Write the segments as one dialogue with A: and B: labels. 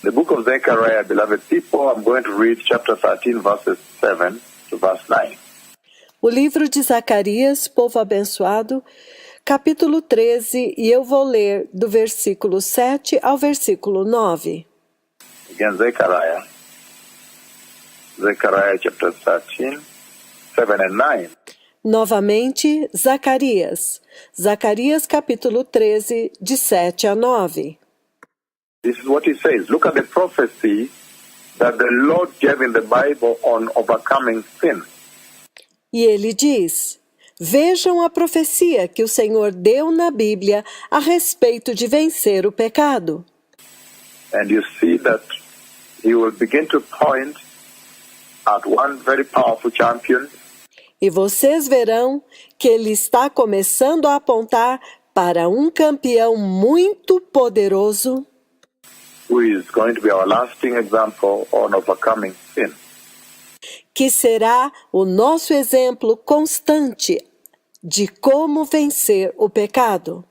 A: The book of Zechariah, beloved people, I'm going to read chapter 13, verses 7 to verse 9.
B: O livro de Zacarias, povo abençoado, capítulo 13, e eu vou ler do versículo 7 ao versículo 9.
A: Again, Zechariah chapter 13, 7 and 9.
B: Novamente, Zacarias. Zacarias capítulo 13, de 7 a 9.
A: This is what he says. Look at the prophecy that the Lord gave in the Bible on overcoming sin.
B: E ele diz: Vejam a profecia que o Senhor deu na Bíblia a respeito de vencer o pecado.
A: And you see that he will begin to point at one very powerful champion.
B: E vocês verão que ele está começando a apontar para um campeão muito poderoso,
A: Who is going to be our lasting example on overcoming sin.
B: que será o nosso exemplo constante de como vencer o pecado.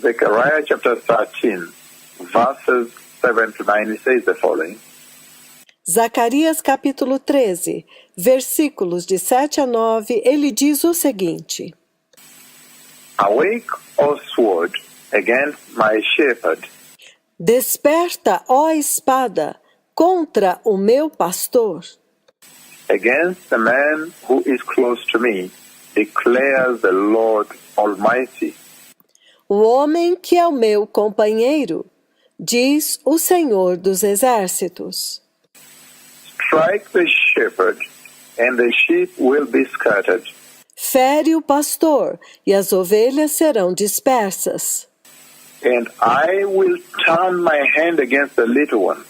A: Zechariah chapter 13, verses 7 to 9, it says the following.
B: Zacarias capítulo 13, versículos de 7 a 9, ele diz o seguinte:
A: Awake, O sword, against my shepherd,
B: Desperta, ó espada, contra o meu pastor,
A: against the man who is close to me, declares the Lord Almighty.
B: o homem que é o meu companheiro, diz o Senhor dos Exércitos.
A: Strike the shepherd, and the sheep will be scattered.
B: Fere o pastor, e as ovelhas serão dispersas.
A: And I will turn my hand against the little one.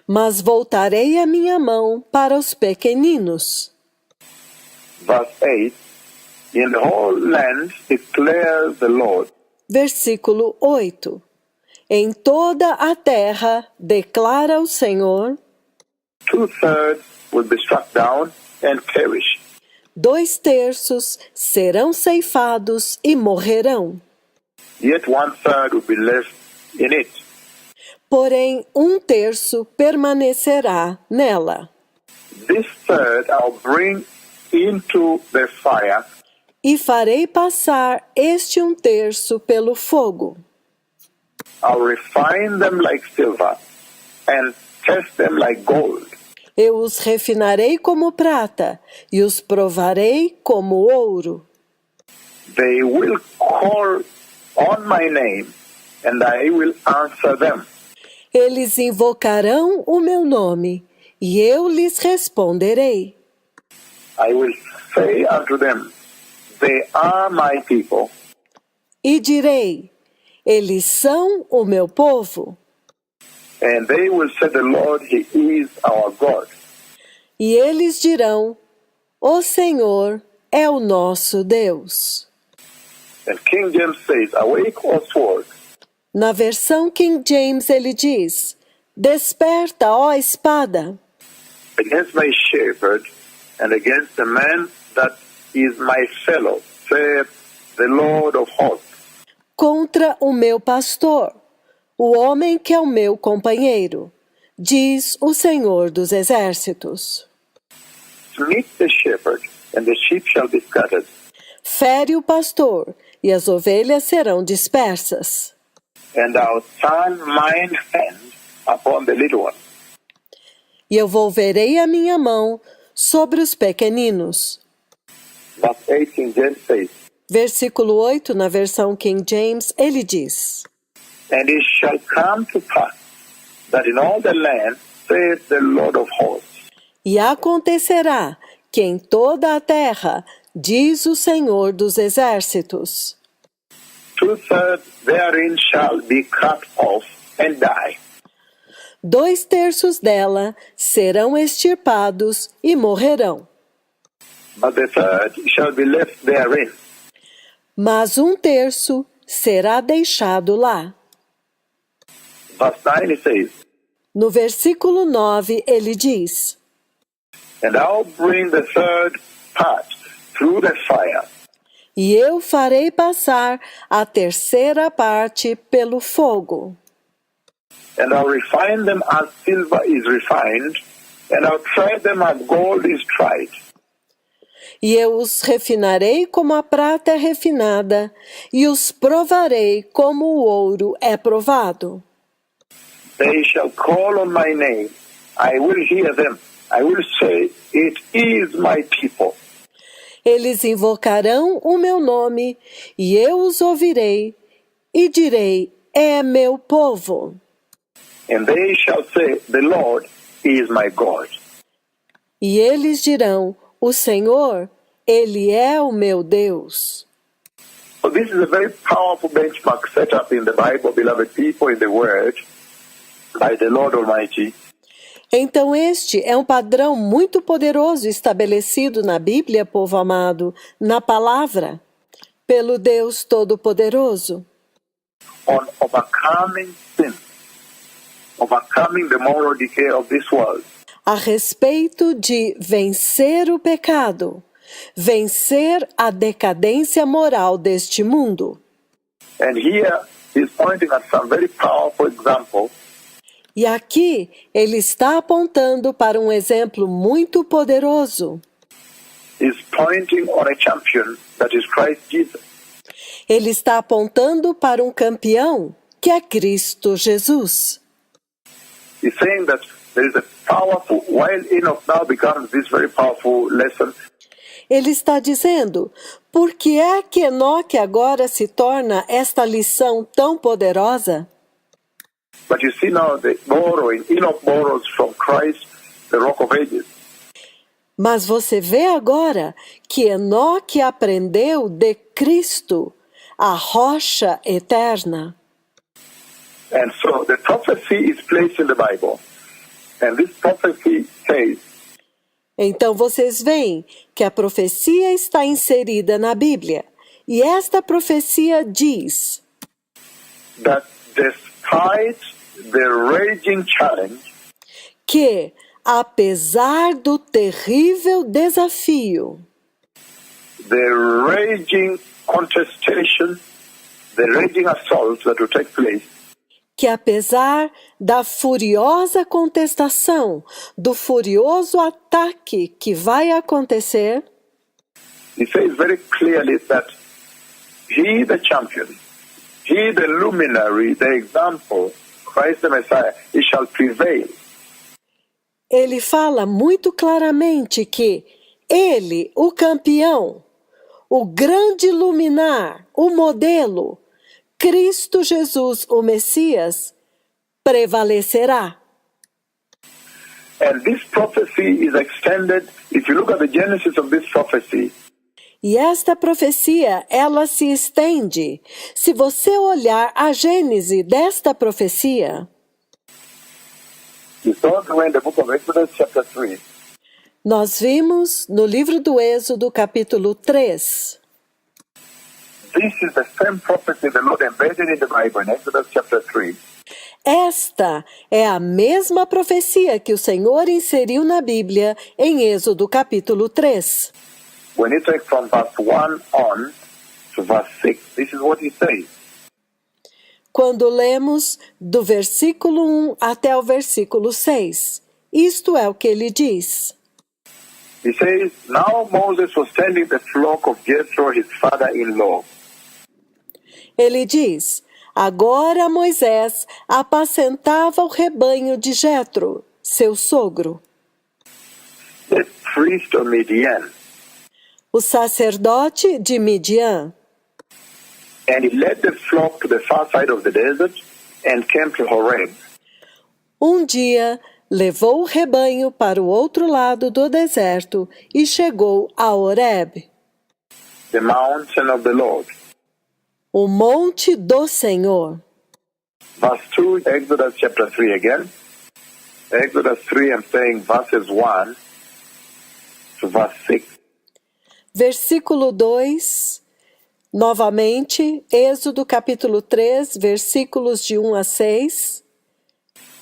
B: Mas voltarei a minha mão para os pequeninos.
A: Verse 8, in the whole land declares the Lord.
B: Versículo 8. Em toda a terra, declara o Senhor,
A: 2/3 will be struck down and perish.
B: 2/3 serão ceifados e morrerão.
A: Yet 1/3 will be left in it.
B: Porém, 1/3 permanecerá nela.
A: This third I'll bring into the fire,
B: E farei passar este 1/3 pelo fogo.
A: I'll refine them like silver and test them like gold.
B: Eu os refinarei como prata e os provarei como ouro.
A: They will call on my name, and I will answer them.
B: Eles invocarão o meu nome e eu lhes responderei.
A: I will say unto them, they are my people,
B: E direi: Eles são o meu povo.
A: and they will say the Lord, He is our God.
B: E eles dirão: O Senhor é o nosso Deus.
A: And King James says, awake, O sword,
B: Na versão King James ele diz: Desperta, ó espada,
A: against my shepherd, and against the man that is my fellow, saith the Lord of hosts.
B: contra o meu pastor, o homem que é o meu companheiro, diz o Senhor dos Exércitos.
A: Smite the shepherd, and the sheep shall be scattered.
B: Fere o pastor, e as ovelhas serão dispersas.
A: And I'll turn mine hand upon the little one.
B: E eu volverei a minha mão sobre os pequeninos.
A: Verse 18, James says,
B: Versículo 8, na versão King James, ele diz:
A: and it shall come to pass that in all the land, saith the Lord of hosts,
B: E acontecerá que em toda a terra, diz o Senhor dos Exércitos,
A: 2/3 therein shall be cut off and die.
B: 2/3 dela serão extirpados e morrerão,
A: But the third shall be left therein.
B: mas 1/3 será deixado lá.
A: Verse 9 it says,
B: No versículo 9 ele diz:
A: and I'll bring the third part through the fire,
B: E eu farei passar a terceira parte pelo fogo.
A: and I'll refine them as silver is refined, and I'll try them as gold is tried.
B: E eu os refinarei como a prata é refinada, e os provarei como o ouro é provado.
A: They shall call on my name. I will hear them. I will say, it is my people.
B: Eles invocarão o meu nome, e eu os ouvirei, e direi, é meu povo.
A: And they shall say, the Lord is my God.
B: E eles dirão, o Senhor, Ele é o meu Deus.
A: So this is a very powerful benchmark set up in the Bible, beloved people, in the Word, by the Lord Almighty.
B: Então este é um padrão muito poderoso estabelecido na Bíblia, povo amado, na palavra, pelo Deus Todo-Poderoso,
A: On overcoming sin, overcoming the moral decay of this world,
B: a respeito de vencer o pecado, vencer a decadência moral deste mundo.
A: and here he's pointing at some very powerful example.
B: E aqui ele está apontando para um exemplo muito poderoso.
A: He's pointing on a champion that is Christ Jesus.
B: Ele está apontando para um campeão, que é Cristo Jesus.
A: He's saying that there is a powerful, while Enoch now becomes this very powerful lesson,
B: Ele está dizendo, por que é que Enoque agora se torna esta lição tão poderosa?
A: but you see now the borrowing, Enoch borrows from Christ, the Rock of Ages.
B: Mas você vê agora que Enoque aprendeu de Cristo, a rocha eterna.
A: And so the prophecy is placed in the Bible. And this prophecy says
B: Então vocês veem que a profecia está inserida na Bíblia. E esta profecia diz
A: that despite the raging challenge,
B: que, apesar do terrível desafio,
A: the raging contestation, the raging assault that will take place,
B: que apesar da furiosa contestação, do furioso ataque que vai acontecer,
A: he says very clearly that he, the champion, he, the luminary, the example, Christ the Messiah, he shall prevail.
B: ele fala muito claramente que ele, o campeão, o grande luminar, o modelo, Cristo Jesus, o Messias, prevalecerá.
A: And this prophecy is extended, if you look at the genesis of this prophecy,
B: E esta profecia, ela se estende. Se você olhar a gênese desta profecia,
A: you saw in the book of Exodus chapter 3,
B: nós vimos no livro do Êxodo, capítulo 3.
A: this is the same prophecy the Lord embedded in the Bible in Exodus chapter 3.
B: Esta é a mesma profecia que o Senhor inseriu na Bíblia em Êxodo, capítulo 3.
A: When you take from verse 1 on to verse 6, this is what he says.
B: Quando lemos do versículo 1 até o versículo 6, isto é o que ele diz.
A: He says, now Moses was tending the flock of Jethro, his father-in-law.
B: Ele diz, agora Moisés apacentava o rebanho de Jetro, seu sogro,
A: The priest of Midian,
B: o sacerdote de Midian.
A: and he led the flock to the far side of the desert and came to Horeb.
B: Dia, levou o rebanho para o outro lado do deserto e chegou a Horeb,
A: The mountain of the Lord.
B: o monte do Senhor.
A: Verse 2, Exodus chapter 3 again. Exodus 3, I'm saying verses 1 to verse 6.
B: Versículo 2, novamente, Êxodo capítulo 3, versículos de 1 a 6.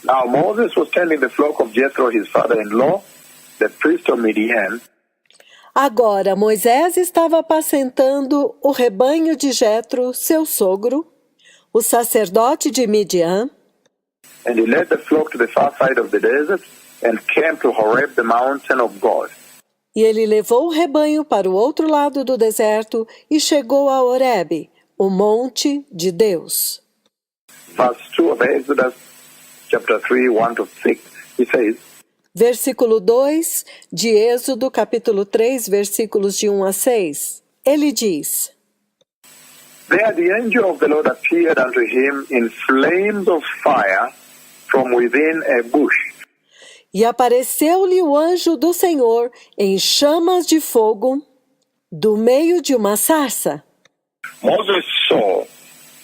A: Now Moses was tending the flock of Jethro, his father-in-law, the priest of Midian,
B: Agora Moisés estava apacentando o rebanho de Jetro, seu sogro, o sacerdote de Midian,
A: And he led the flock to the far side of the desert and came to Horeb, the mountain of God.
B: E ele levou o rebanho para o outro lado do deserto e chegou a Horebe, o monte de Deus.
A: Verse 2 of Exodus chapter 3, 1 to 6, he says,
B: Versículo 2 de Êxodo, capítulo 3, versículos de 1 a 6. Ele diz:
A: There the angel of the Lord appeared unto him in flames of fire from within a bush.
B: E apareceu-lhe o anjo do Senhor em chamas de fogo do meio de uma sarça.
A: Moses saw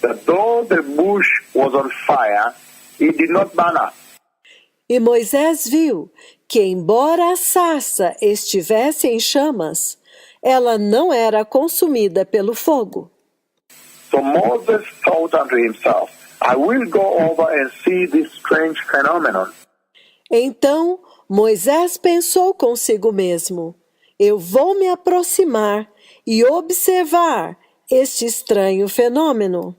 A: that though the bush was on fire, it did not burn up.
B: E Moisés viu que, embora a sarça estivesse em chamas, ela não era consumida pelo fogo.
A: So Moses thought unto himself, I will go over and see this strange phenomenon.
B: Então Moisés pensou consigo mesmo: eu vou me aproximar e observar este estranho fenômeno.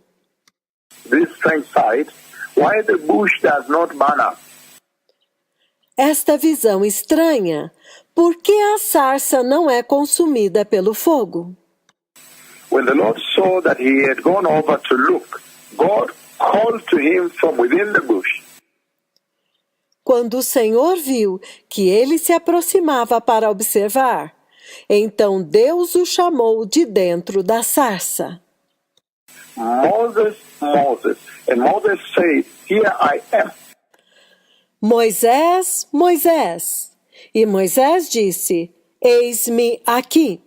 A: This strange sight, why the bush does not burn up.
B: Esta visão estranha, por que a sarça não é consumida pelo fogo?
A: When the Lord saw that he had gone over to look, God called to him from within the bush.
B: Quando o Senhor viu que ele se aproximava para observar, então Deus o chamou de dentro da sarça.
A: Moses, Moses. And Moses said, Here I am.
B: Moisés, Moisés. E Moisés disse: eis-me aqui.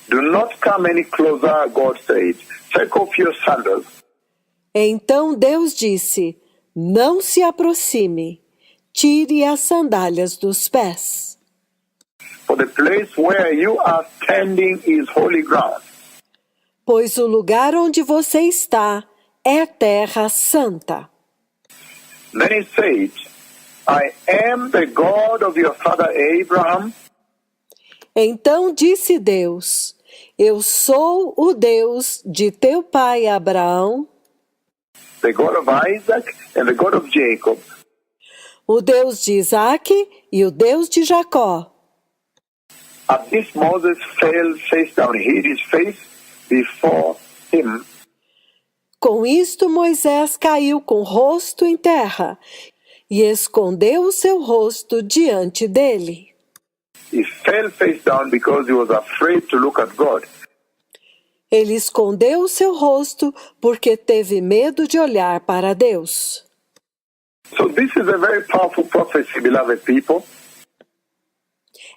A: Do not come any closer, God said. Take off your sandals.
B: Então Deus disse: não se aproxime, tire as sandálias dos pés.
A: For the place where you are standing is holy ground.
B: Pois o lugar onde você está é terra santa.
A: Then he said, I am the God of your father Abraham,
B: Então disse Deus: eu sou o Deus de teu pai Abraão,
A: the God of Isaac, and the God of Jacob.
B: o Deus de Isaque e o Deus de Jacó.
A: At this Moses fell face down, hid his face before him.
B: Com isto Moisés caiu com o rosto em terra e escondeu o seu rosto diante dele.
A: He fell face down because he was afraid to look at God.
B: Ele escondeu o seu rosto porque teve medo de olhar para Deus.
A: So this is a very powerful prophecy, beloved people.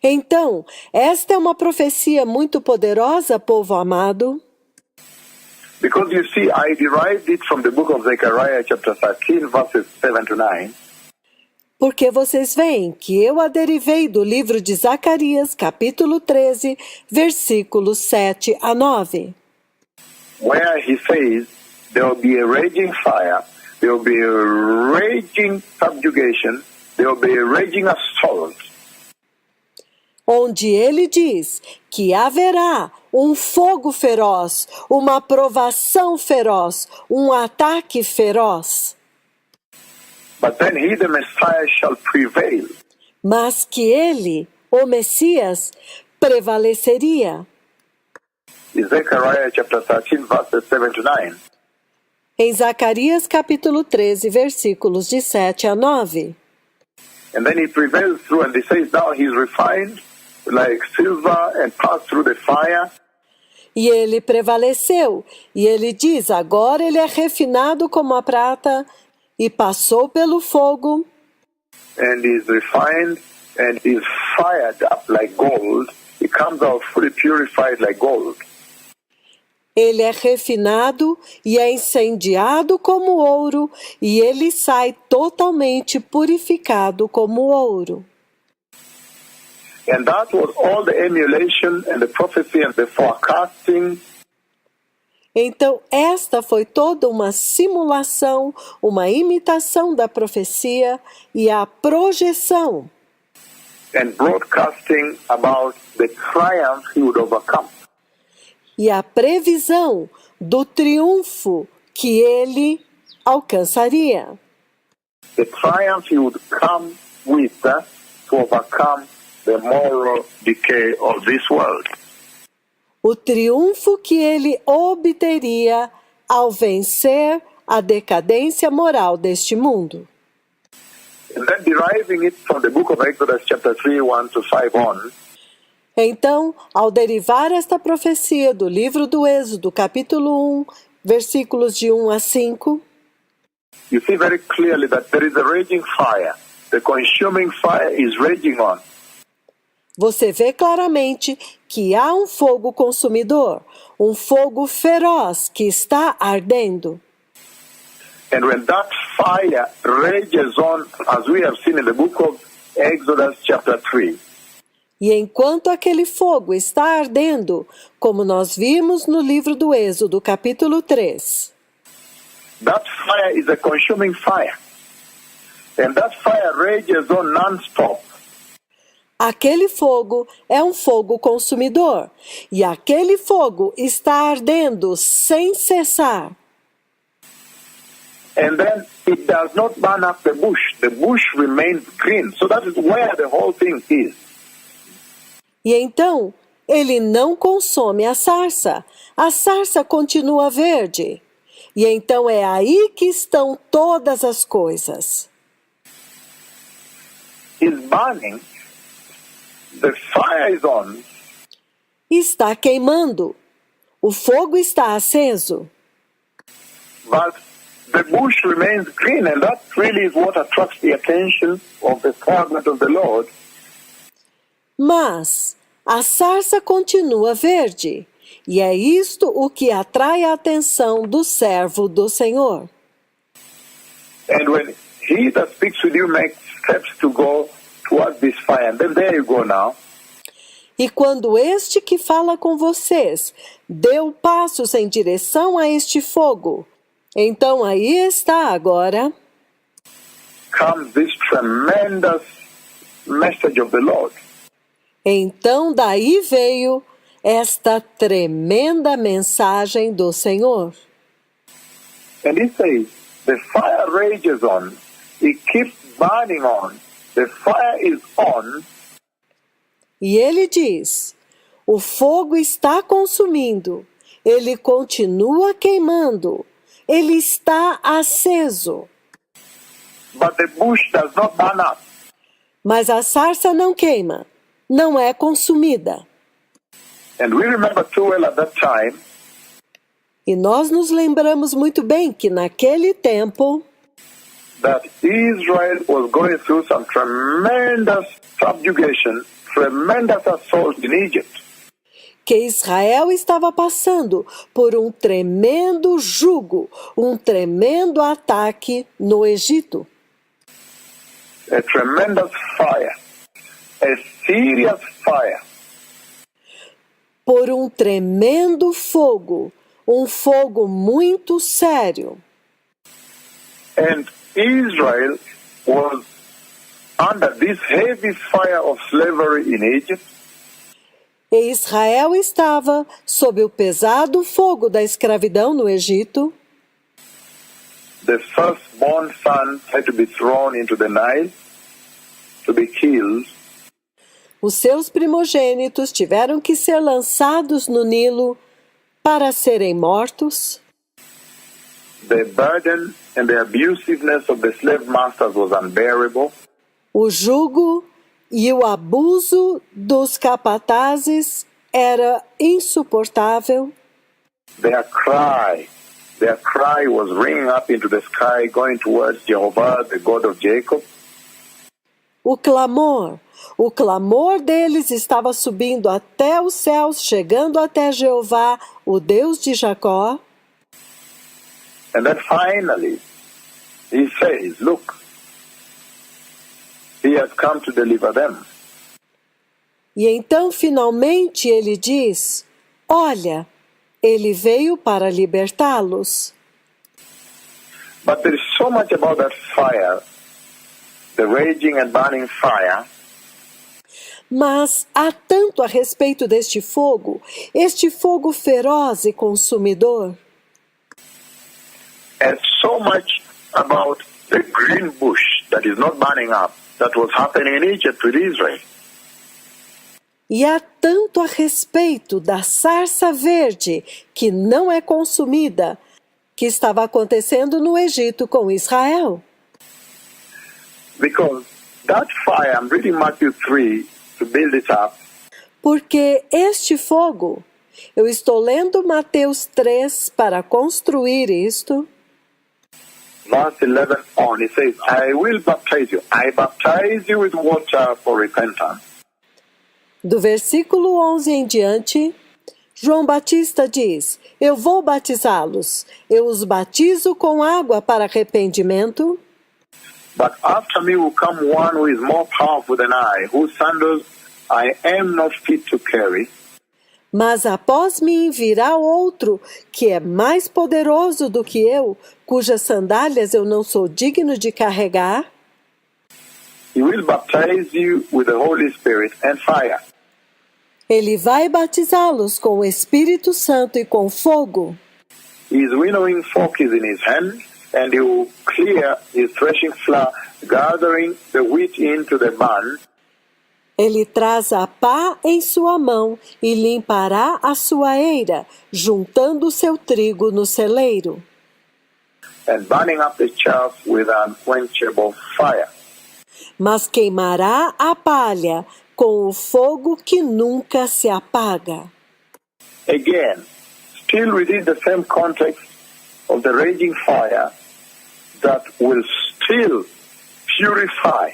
B: Então, esta é uma profecia muito poderosa, povo amado.
A: Because you see, I derived it from the book of Zechariah chapter 13, verses 7 to 9.
B: Porque vocês veem que eu a derivei do livro de Zacarias, capítulo 13, versículos 7 a 9.
A: Where he says, there will be a raging fire, there will be a raging subjugation, there will be a raging assault.
B: Onde ele diz que haverá um fogo feroz, uma provação feroz, um ataque feroz.
A: But then he, the Messiah, shall prevail.
B: Mas que ele, o Messias, prevaleceria.
A: In Zechariah chapter 13, verses 7 to 9.
B: Em Zacarias capítulo 13, versículos de 7 a 9.
A: And then he prevails through, and he says, now he's refined like silver and passed through the fire.
B: E ele prevaleceu, e ele diz, agora ele é refinado como a prata, e passou pelo fogo,
A: And is refined and is fired up like gold. He comes out fully purified like gold.
B: ele é refinado e é incendiado como ouro, e ele sai totalmente purificado como ouro.
A: And that was all the emulation and the prophecy and the forecasting.
B: Então, esta foi toda uma simulação, uma imitação da profecia e a projeção
A: And broadcasting about the triumph he would overcome.
B: e a previsão do triunfo que ele alcançaria.
A: the triumph he would come with to overcome the moral decay of this world.
B: O triunfo que ele obteria ao vencer a decadência moral deste mundo.
A: And then deriving it from the book of Exodus chapter 3, 1 to 5 on,
B: Então, ao derivar esta profecia do livro do Êxodo, capítulo 1, versículos de 1 a 5,
A: you see very clearly that there is a raging fire. The consuming fire is raging on.
B: você vê claramente que há um fogo consumidor, um fogo feroz que está ardendo.
A: And when that fire rages on, as we have seen in the book of Exodus chapter 3,
B: E enquanto aquele fogo está ardendo, como nós vimos no livro do Êxodo, capítulo 3,
A: that fire is a consuming fire. And that fire rages on non-stop.
B: aquele fogo é um fogo consumidor, e aquele fogo está ardendo sem cessar.
A: And then it does not burn up the bush. The bush remains green. So that is where the whole thing is.
B: E então, ele não consome a sarça continua verde. E então é aí que estão todas as coisas.
A: It's burning. The fire is on.
B: Está queimando. O fogo está aceso.
A: But the bush remains green. And that really is what attracts the attention of the servant of the Lord.
B: Mas a sarça continua verde. E é isto o que atrai a atenção do servo do Senhor.
A: And when he that speaks with you makes steps to go towards this fire, and then there you go now.
B: E quando este que fala com vocês deu passos em direção a este fogo, então aí está agora
A: Comes this tremendous message of the Lord.
B: Então daí veio esta tremenda mensagem do Senhor.
A: And he says, the fire rages on, it keeps burning on, the fire is on,
B: E ele diz, o fogo está consumindo, ele continua queimando, ele está aceso,
A: but the bush does not burn up.
B: mas a sarça não queima, não é consumida.
A: And we remember too well at that time
B: E nós nos lembramos muito bem que naquele tempo,
A: that Israel was going through some tremendous subjugation, tremendous assault in Egypt.
B: que Israel estava passando por um tremendo jugo, um tremendo ataque no Egito.
A: A tremendous fire, a serious fire.
B: Por um tremendo fogo, um fogo muito sério.
A: And Israel was under this heavy fire of slavery in Egypt.
B: E Israel estava sob o pesado fogo da escravidão no Egito.
A: The firstborn sons had to be thrown into the Nile to be killed.
B: Os seus primogênitos tiveram que ser lançados no Nilo para serem mortos.
A: The burden and the abusiveness of the slave masters was unbearable.
B: O jugo e o abuso dos capatazes era insuportável.
A: Their cry was ringing up into the sky, going towards Jehovah, the God of Jacob.
B: O clamor deles estava subindo até os céus, chegando até Jeová, o Deus de Jacó.
A: And then finally, he says, look, he has come to deliver them.
B: E então, finalmente, ele diz, olha, ele veio para libertá-los.
A: But there is so much about that fire, the raging and burning fire,
B: Mas há tanto a respeito deste fogo, este fogo feroz e consumidor.
A: and so much about the green bush that is not burning up that was happening in Egypt with Israel.
B: E há tanto a respeito da sarça verde que não é consumida, que estava acontecendo no Egito com Israel.
A: Because that fire, I'm reading Matthew 3 to build it up.
B: Porque este fogo, eu estou lendo Mateus 3 para construir isto.
A: Verse 11 on, it says, I will baptize you. I baptize you with water for repentance.
B: Do versículo 11 em diante, João Batista diz, eu vou batizá-los, eu os batizo com água para arrependimento.
A: But after me will come one who is more powerful than I, whose sandals I am not fit to carry.
B: Mas após mim virá outro, que é mais poderoso do que eu, cujas sandálias eu não sou digno de carregar.
A: He will baptize you with the Holy Spirit and fire.
B: Ele vai batizá-los com o Espírito Santo e com fogo.
A: His winnowing fork is in his hand, and he will clear his threshing floor, gathering the wheat into the barn.
B: Ele traz a pá em sua mão e limpará a sua eira, juntando o seu trigo no celeiro.
A: And burning up the chaff with unquenchable fire.
B: Mas queimará a palha com o fogo que nunca se apaga.
A: Again, still within the same context of the raging fire that will still purify.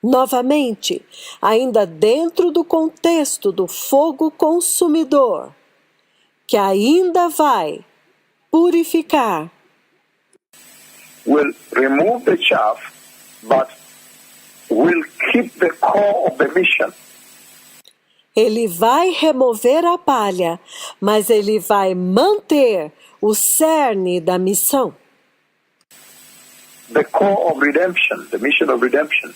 B: Novamente, ainda dentro do contexto do fogo consumidor, que ainda vai purificar.
A: Will remove the chaff, but will keep the core of the mission.
B: Ele vai remover a palha, mas ele vai manter o cerne da missão.
A: The core of redemption, the mission of redemption.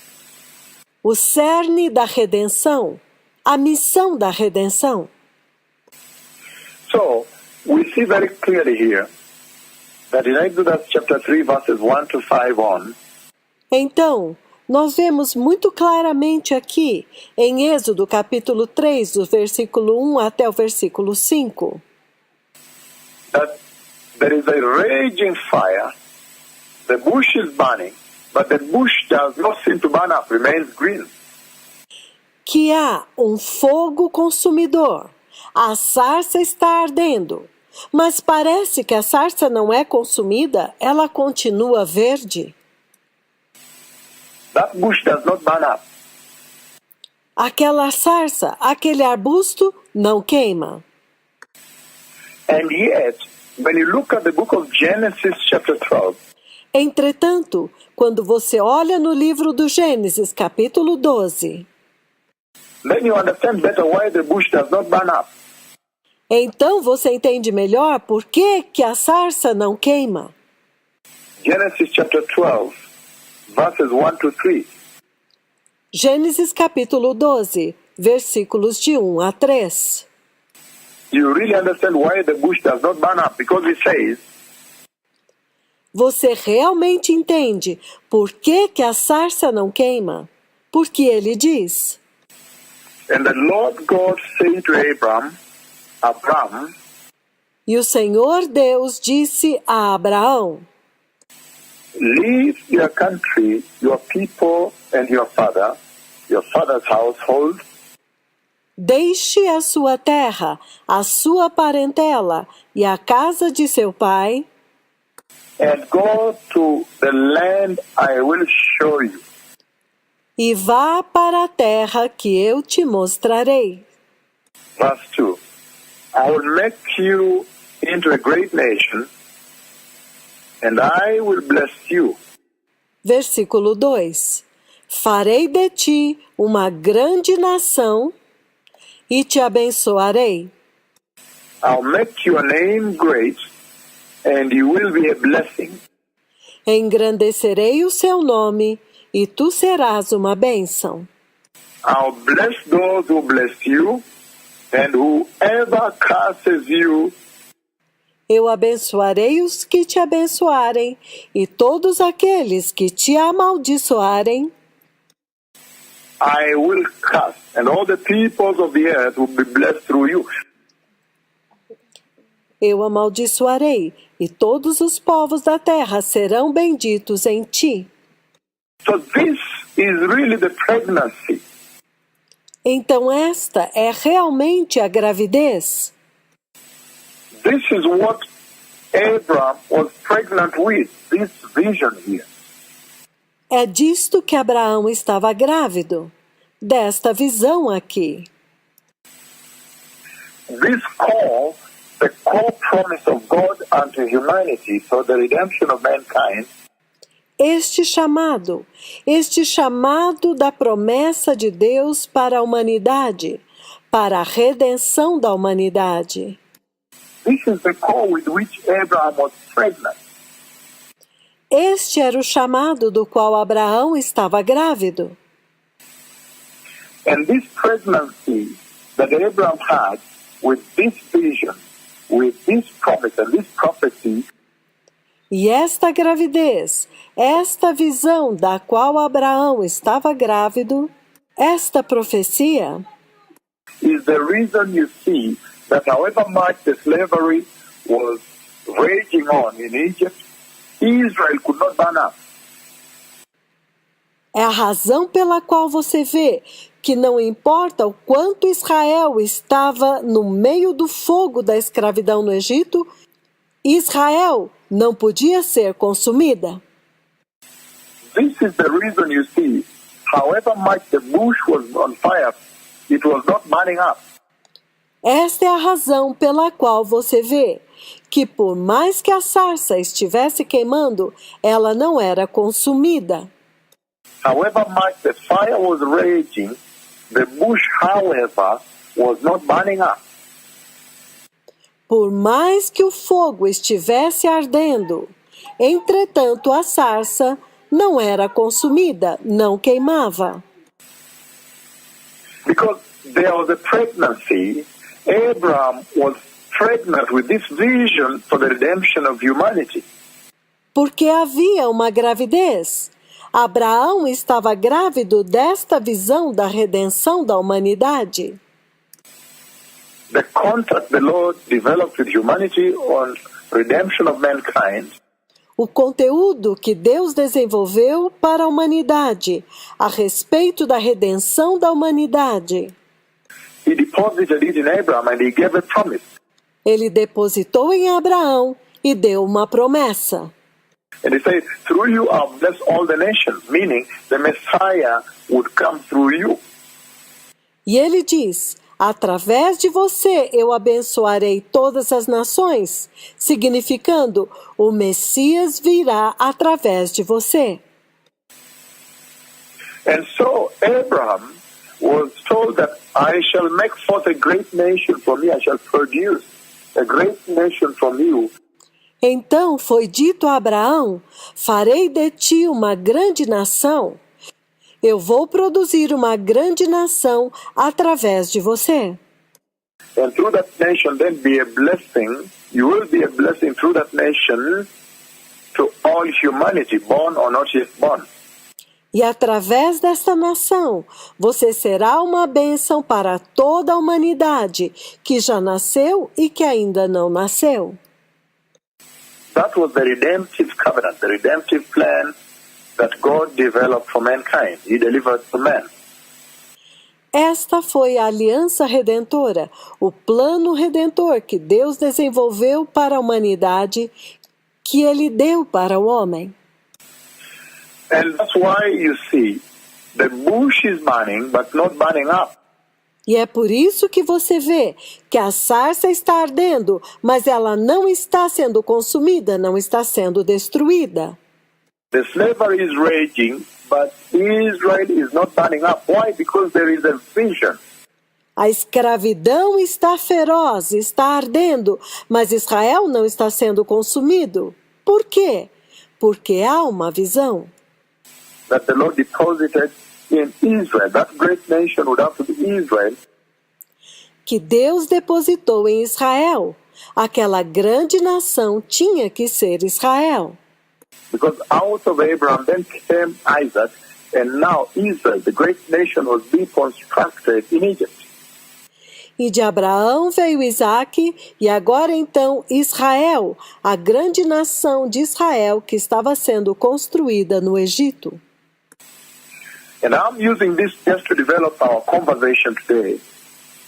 B: O cerne da redenção, a missão da redenção.
A: So, we see very clearly here that in Exodus chapter 3 verses 1 to 5 on,
B: Então, nós vemos muito claramente aqui, em Êxodo capítulo 3, do versículo 1 até o versículo 5,
A: that there is a raging fire, the bush is burning, but the bush does not seem to burn up, remains green.
B: que há um fogo consumidor. A sarça está ardendo, mas parece que a sarça não é consumida, ela continua verde.
A: That bush does not burn up.
B: Aquela sarça, aquele arbusto, não queima.
A: And yet, when you look at the book of Genesis chapter 12,
B: Entretanto, quando você olha no livro do Gênesis, capítulo 12,
A: then you understand better why the bush does not burn up.
B: então você entende melhor por que a sarça não queima.
A: Genesis chapter 12, verses 1 to 3.
B: Gênesis capítulo 12, versículos de 1 a 3.
A: You really understand why the bush does not burn up, because it says,
B: Você realmente entende por que a sarça não queima? Porque ele diz:
A: and the Lord God said to Abram,
B: E o Senhor Deus disse a Abraão:
A: leave your country, your people, and your father's household,
B: Deixe a sua terra, a sua parentela e a casa de seu pai,
A: and go to the land I will show you.
B: e vá para a terra que eu te mostrarei.
A: Verse 2. I will make you into a great nation, and I will bless you.
B: Versículo 2: Farei de ti uma grande nação e te abençoarei.
A: I'll make your name great, and you will be a blessing.
B: Engrandecerei o seu nome e tu serás uma bênção.
A: I'll bless those who bless you, and whoever curses you,
B: Eu abençoarei os que te abençoarem, e todos aqueles que te amaldiçoarem,
A: I will curse, and all the peoples of the earth will be blessed through you.
B: eu amaldiçoarei, e todos os povos da terra serão benditos em ti.
A: So this is really the pregnancy.
B: Então esta é realmente a gravidez.
A: This is what Abraham was pregnant with, this vision here.
B: É disto que Abraão estava grávido, desta visão aqui.
A: This call, the core promise of God unto humanity for the redemption of mankind,
B: Este chamado da promessa de Deus para a humanidade, para a redenção da humanidade.
A: this is the call with which Abraham was pregnant.
B: Este era o chamado do qual Abraão estava grávido.
A: And this pregnancy that Abraham had with this vision, with this promise and this prophecy,
B: E esta gravidez, esta visão da qual Abraão estava grávido, esta profecia,
A: is the reason you see that however much the slavery was raging on in Egypt, Israel could not burn up.
B: é a razão pela qual você vê que não importa o quanto Israel estava no meio do fogo da escravidão no Egito, Israel não podia ser consumida.
A: This is the reason you see, however much the bush was on fire, it was not burning up.
B: Esta é a razão pela qual você vê que por mais que a sarça estivesse queimando, ela não era consumida.
A: However much the fire was raging, the bush, however, was not burning up.
B: Por mais que o fogo estivesse ardendo, entretanto a sarça não era consumida, não queimava.
A: Because there was a pregnancy, Abraham was pregnant with this vision for the redemption of humanity.
B: Porque havia uma gravidez. Abraão estava grávido desta visão da redenção da humanidade.
A: The contract the Lord developed with humanity on redemption of mankind
B: O conteúdo que Deus desenvolveu para a humanidade a respeito da redenção da humanidade.
A: He deposited it in Abraham and he gave a promise.
B: Ele depositou em Abraão e deu uma promessa.
A: And he said, through you I'll bless all the nations, meaning the Messiah would come through you.
B: E ele diz, através de você eu abençoarei todas as nações, significando, o Messias virá através de você.
A: And so Abraham was told that I shall make forth a great nation from me, I shall produce a great nation from you.
B: Então foi dito a Abraão, farei de ti uma grande nação. Eu vou produzir uma grande nação através de você.
A: And through that nation then be a blessing, you will be a blessing through that nation to all humanity, born or not yet born.
B: E através desta nação, você será uma bênção para toda a humanidade, que já nasceu e que ainda não nasceu.
A: That was the redemptive covenant, the redemptive plan that God developed for mankind. He delivered to man.
B: Esta foi a aliança redentora, o plano redentor que Deus desenvolveu para a humanidade, que Ele deu para o homem.
A: And that's why you see the bush is burning but not burning up.
B: E é por isso que você vê que a sarça está ardendo, mas ela não está sendo consumida, não está sendo destruída.
A: The slavery is raging, but Israel is not burning up. Why? Because there is a vision.
B: A escravidão está feroz, está ardendo, mas Israel não está sendo consumido. Por quê? Porque há uma visão.
A: That the Lord deposited in Israel. That great nation would have to be Israel.
B: Que Deus depositou em Israel. Aquela grande nação tinha que ser Israel.
A: Because out of Abraham then came Isaac, and now Israel, the great nation, was being constructed in Egypt.
B: E de Abraão veio Isaque, e agora então Israel, a grande nação de Israel que estava sendo construída no Egito.
A: And I'm using this just to develop our conversation today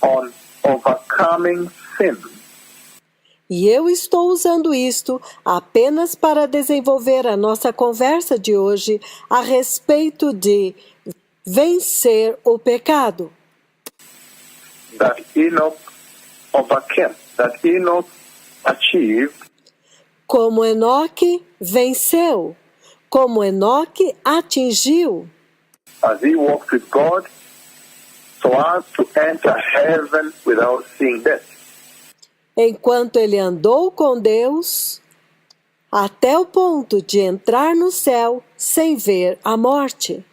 A: on overcoming sin.
B: E eu estou usando isto apenas para desenvolver a nossa conversa de hoje a respeito de vencer o pecado.
A: That Enoch overcame, that Enoch achieved,
B: Como Enoque venceu, como Enoque atingiu,
A: as he walked with God, so as to enter heaven without seeing death.
B: enquanto ele andou com Deus, até o ponto de entrar no céu sem ver a morte.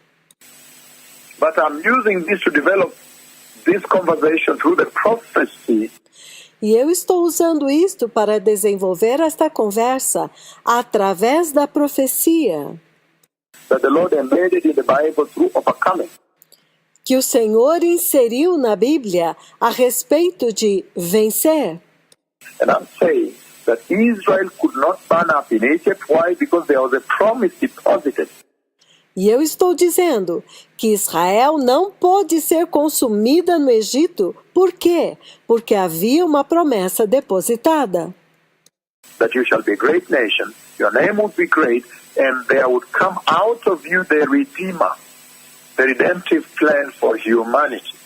A: But I'm using this to develop this conversation through the prophecy
B: E eu estou usando isto para desenvolver esta conversa através da profecia
A: that the Lord embedded in the Bible through overcoming.
B: que o Senhor inseriu na Bíblia a respeito de vencer.
A: And I'm saying that Israel could not burn up in Egypt. Why? Because there was a promise deposited.
B: E eu estou dizendo que Israel não pôde ser consumida no Egito. Por quê? Porque havia uma promessa depositada.
A: That you shall be a great nation, your name would be great, and there would come out of you the Redeemer, the redemptive plan for humanity.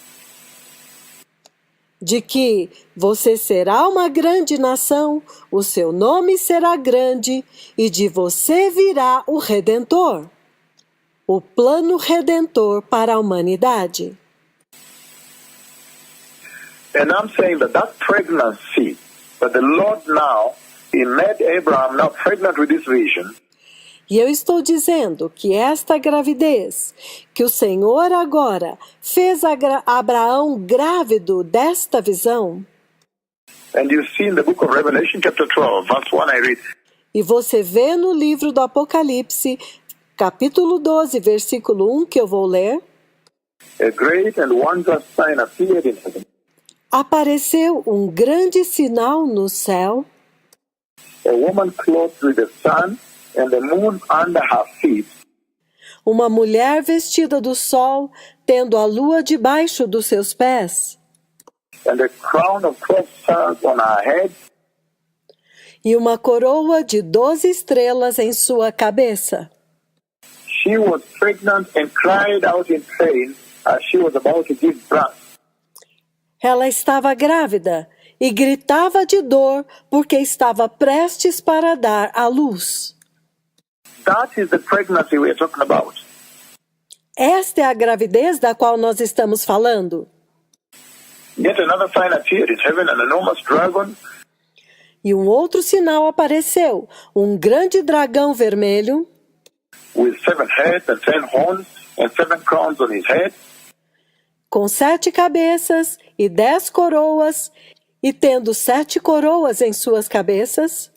B: De que você será uma grande nação, o seu nome será grande, e de você virá o Redentor, o plano redentor para a humanidade.
A: And I'm saying that that pregnancy, that the Lord now, He made Abraham now pregnant with this vision.
B: E eu estou dizendo que esta gravidez, que o Senhor agora fez Abraão grávido desta visão,
A: And you see in the book of Revelation chapter 12, verse 1 I read,
B: e você vê no livro do Apocalipse, capítulo 12, versículo 1, que eu vou ler,
A: a great and wondrous sign appeared in heaven.
B: apareceu um grande sinal no céu,
A: A woman clothed with the sun and the moon under her feet,
B: uma mulher vestida do sol, tendo a lua debaixo dos seus pés,
A: and a crown of 12 stars on her head,
B: e uma coroa de 12 estrelas em sua cabeça.
A: She was pregnant and cried out in pain as she was about to give birth.
B: Ela estava grávida e gritava de dor porque estava prestes para dar à luz.
A: That is the pregnancy we are talking about.
B: Esta é a gravidez da qual nós estamos falando.
A: Yet another sign appeared in heaven, an enormous dragon
B: E um outro sinal apareceu, um grande dragão vermelho,
A: with 7 heads and 10 horns and 7 crowns on his head.
B: com 7 cabeças e 10 coroas, e tendo 7 coroas em suas cabeças.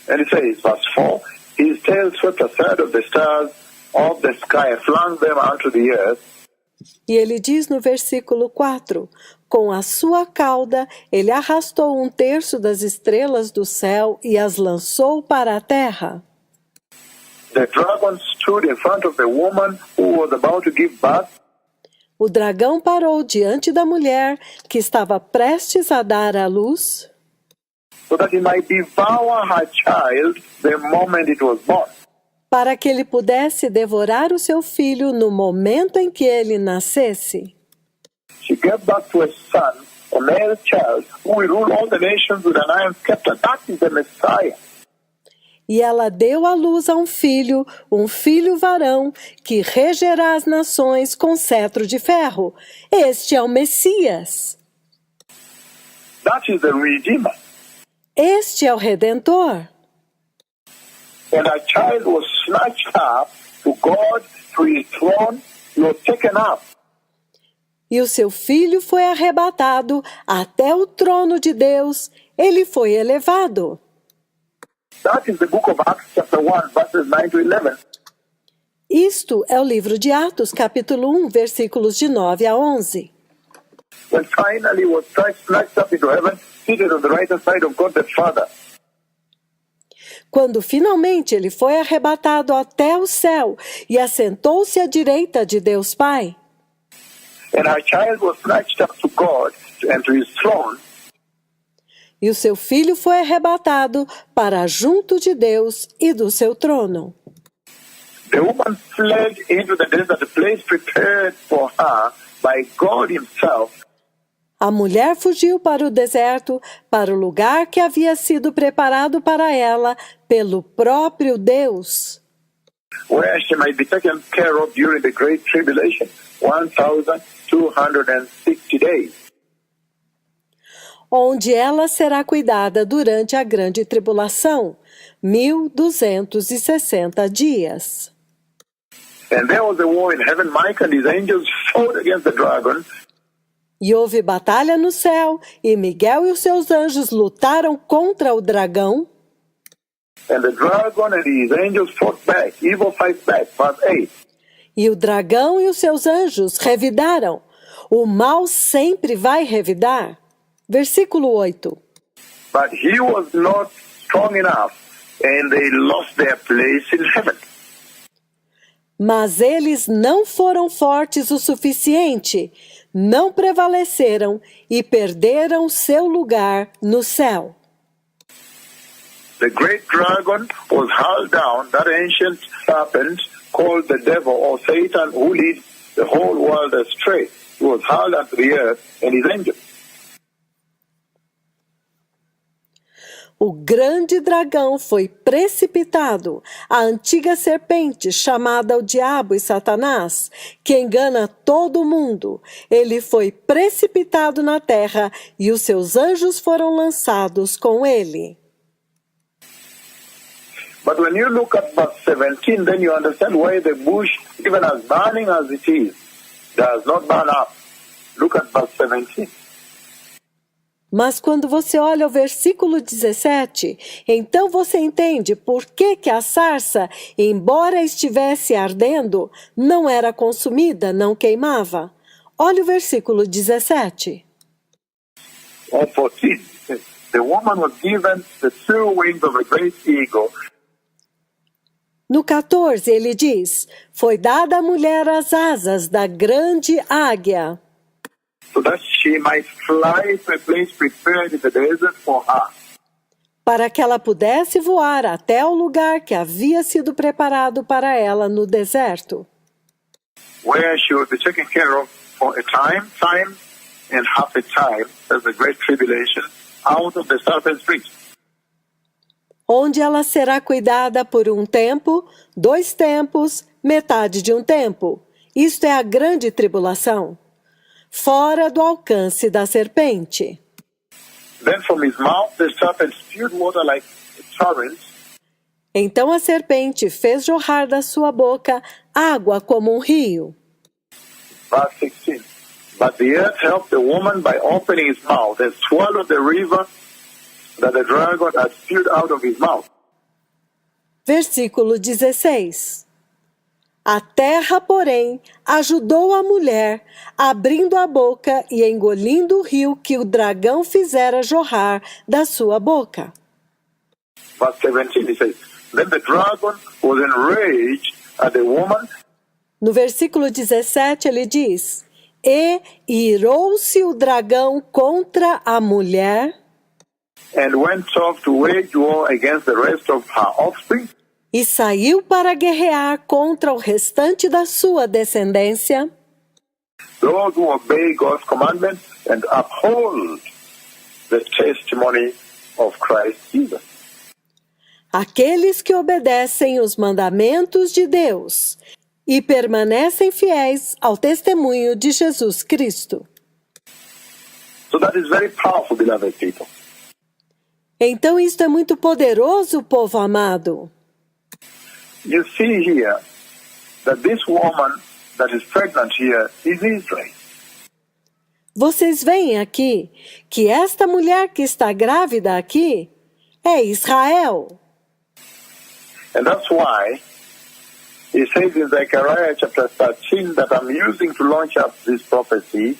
A: And it says, verse 4, his tail swept aside of the stars of the sky and flung them onto the earth.
B: E ele diz no versículo 4, com a sua cauda ele arrastou 1/3 das estrelas do céu e as lançou para a terra.
A: The dragon stood in front of the woman who was about to give birth,
B: O dragão parou diante da mulher que estava prestes a dar à luz,
A: so that he might devour her child the moment it was born.
B: para que ele pudesse devorar o seu filho no momento em que ele nascesse.
A: She gave birth to a son, a male child, who will rule all the nations with an iron scepter. That is the Messiah.
B: E ela deu à luz a um filho varão, que regerá as nações com cetro de ferro. Este é o Messias.
A: That is the Redeemer.
B: Este é o Redentor.
A: And a child was snatched up to God, to his throne. He was taken up.
B: E o seu filho foi arrebatado até o trono de Deus. ele foi elevado.
A: That is the book of Acts chapter 1, verses 9 to 11.
B: Isto é o livro de Atos, capítulo 1, versículos de 9 a 11.
A: When finally was Christ snatched up into heaven, seated on the right hand side of God the Father.
B: Quando finalmente ele foi arrebatado até o céu e assentou-se à direita de Deus Pai.
A: And our child was snatched up to God and to his throne.
B: E o seu filho foi arrebatado para junto de Deus e do seu trono.
A: The woman fled into the desert, a place prepared for her by God himself.
B: A mulher fugiu para o deserto, para o lugar que havia sido preparado para ela pelo próprio Deus,
A: Where she might be taken care of during the Great Tribulation, 1,260 days.
B: onde ela será cuidada durante a grande tribulação, 1260 dias.
A: And there was a war in heaven. Michael and his angels fought against the dragon.
B: E houve batalha no céu, e Miguel e os seus anjos lutaram contra o dragão,
A: And the dragon and his angels fought back. Evil fights back. Verse 8.
B: e o dragão e os seus anjos revidaram. O mal sempre vai revidar. Versículo 8.
A: But he was not strong enough, and they lost their place in heaven.
B: Mas eles não foram fortes o suficiente, não prevaleceram e perderam seu lugar no céu.
A: The great dragon was hurled down, that ancient serpent called the devil or Satan, who leads the whole world astray. He was hurled unto the earth and his angels.
B: O grande dragão foi precipitado, a antiga serpente chamada o diabo e Satanás, que engana todo mundo. Ele foi precipitado na terra e os seus anjos foram lançados com ele.
A: But when you look at verse 17, then you understand why the bush, even as burning as it is, does not burn up. Look at verse 17.
B: Mas quando você olha o versículo 17, então você entende por que a sarça, embora estivesse ardendo, não era consumida, não queimava. Olha o versículo 17.
A: Or 14. The woman was given the two wings of a great eagle.
B: No 14 ele diz, foi dada à mulher as asas da grande águia,
A: So that she might fly to a place prepared in the desert for her.
B: para que ela pudesse voar até o lugar que havia sido preparado para ela no deserto,
A: Where she would be taken care of for a time and half a time, as the great tribulation, out of the serpent's reach.
B: onde ela será cuidada por um tempo, 2 tempos, metade de um tempo. Isto é a grande tribulação, fora do alcance da serpente.
A: Then from his mouth the serpent spewed water like a torrent.
B: Então a serpente fez jorrar da sua boca água como um rio.
A: Verse 16. But the earth helped the woman by opening his mouth and swallowed the river that the dragon had spewed out of his mouth.
B: Versículo 16. A terra, porém, ajudou a mulher, abrindo a boca e engolindo o rio que o dragão fizera jorrar da sua boca.
A: Verse 17, he says, Then the dragon was enraged at the woman.
B: No versículo 17 ele diz, e irou-se o dragão contra a mulher
A: And went off to wage war against the rest of her offspring.
B: e saiu para guerrear contra o restante da sua descendência,
A: Those who obey God's commandments and uphold the testimony of Christ Jesus.
B: aqueles que obedecem os mandamentos de Deus e permanecem fiéis ao testemunho de Jesus Cristo.
A: So that is very powerful, beloved people.
B: Então isto é muito poderoso, povo amado.
A: You see here that this woman that is pregnant here is Israel.
B: Vocês veem aqui que esta mulher que está grávida aqui é Israel.
A: And that's why he says in Zechariah chapter 13 that I'm using to launch up this prophecy.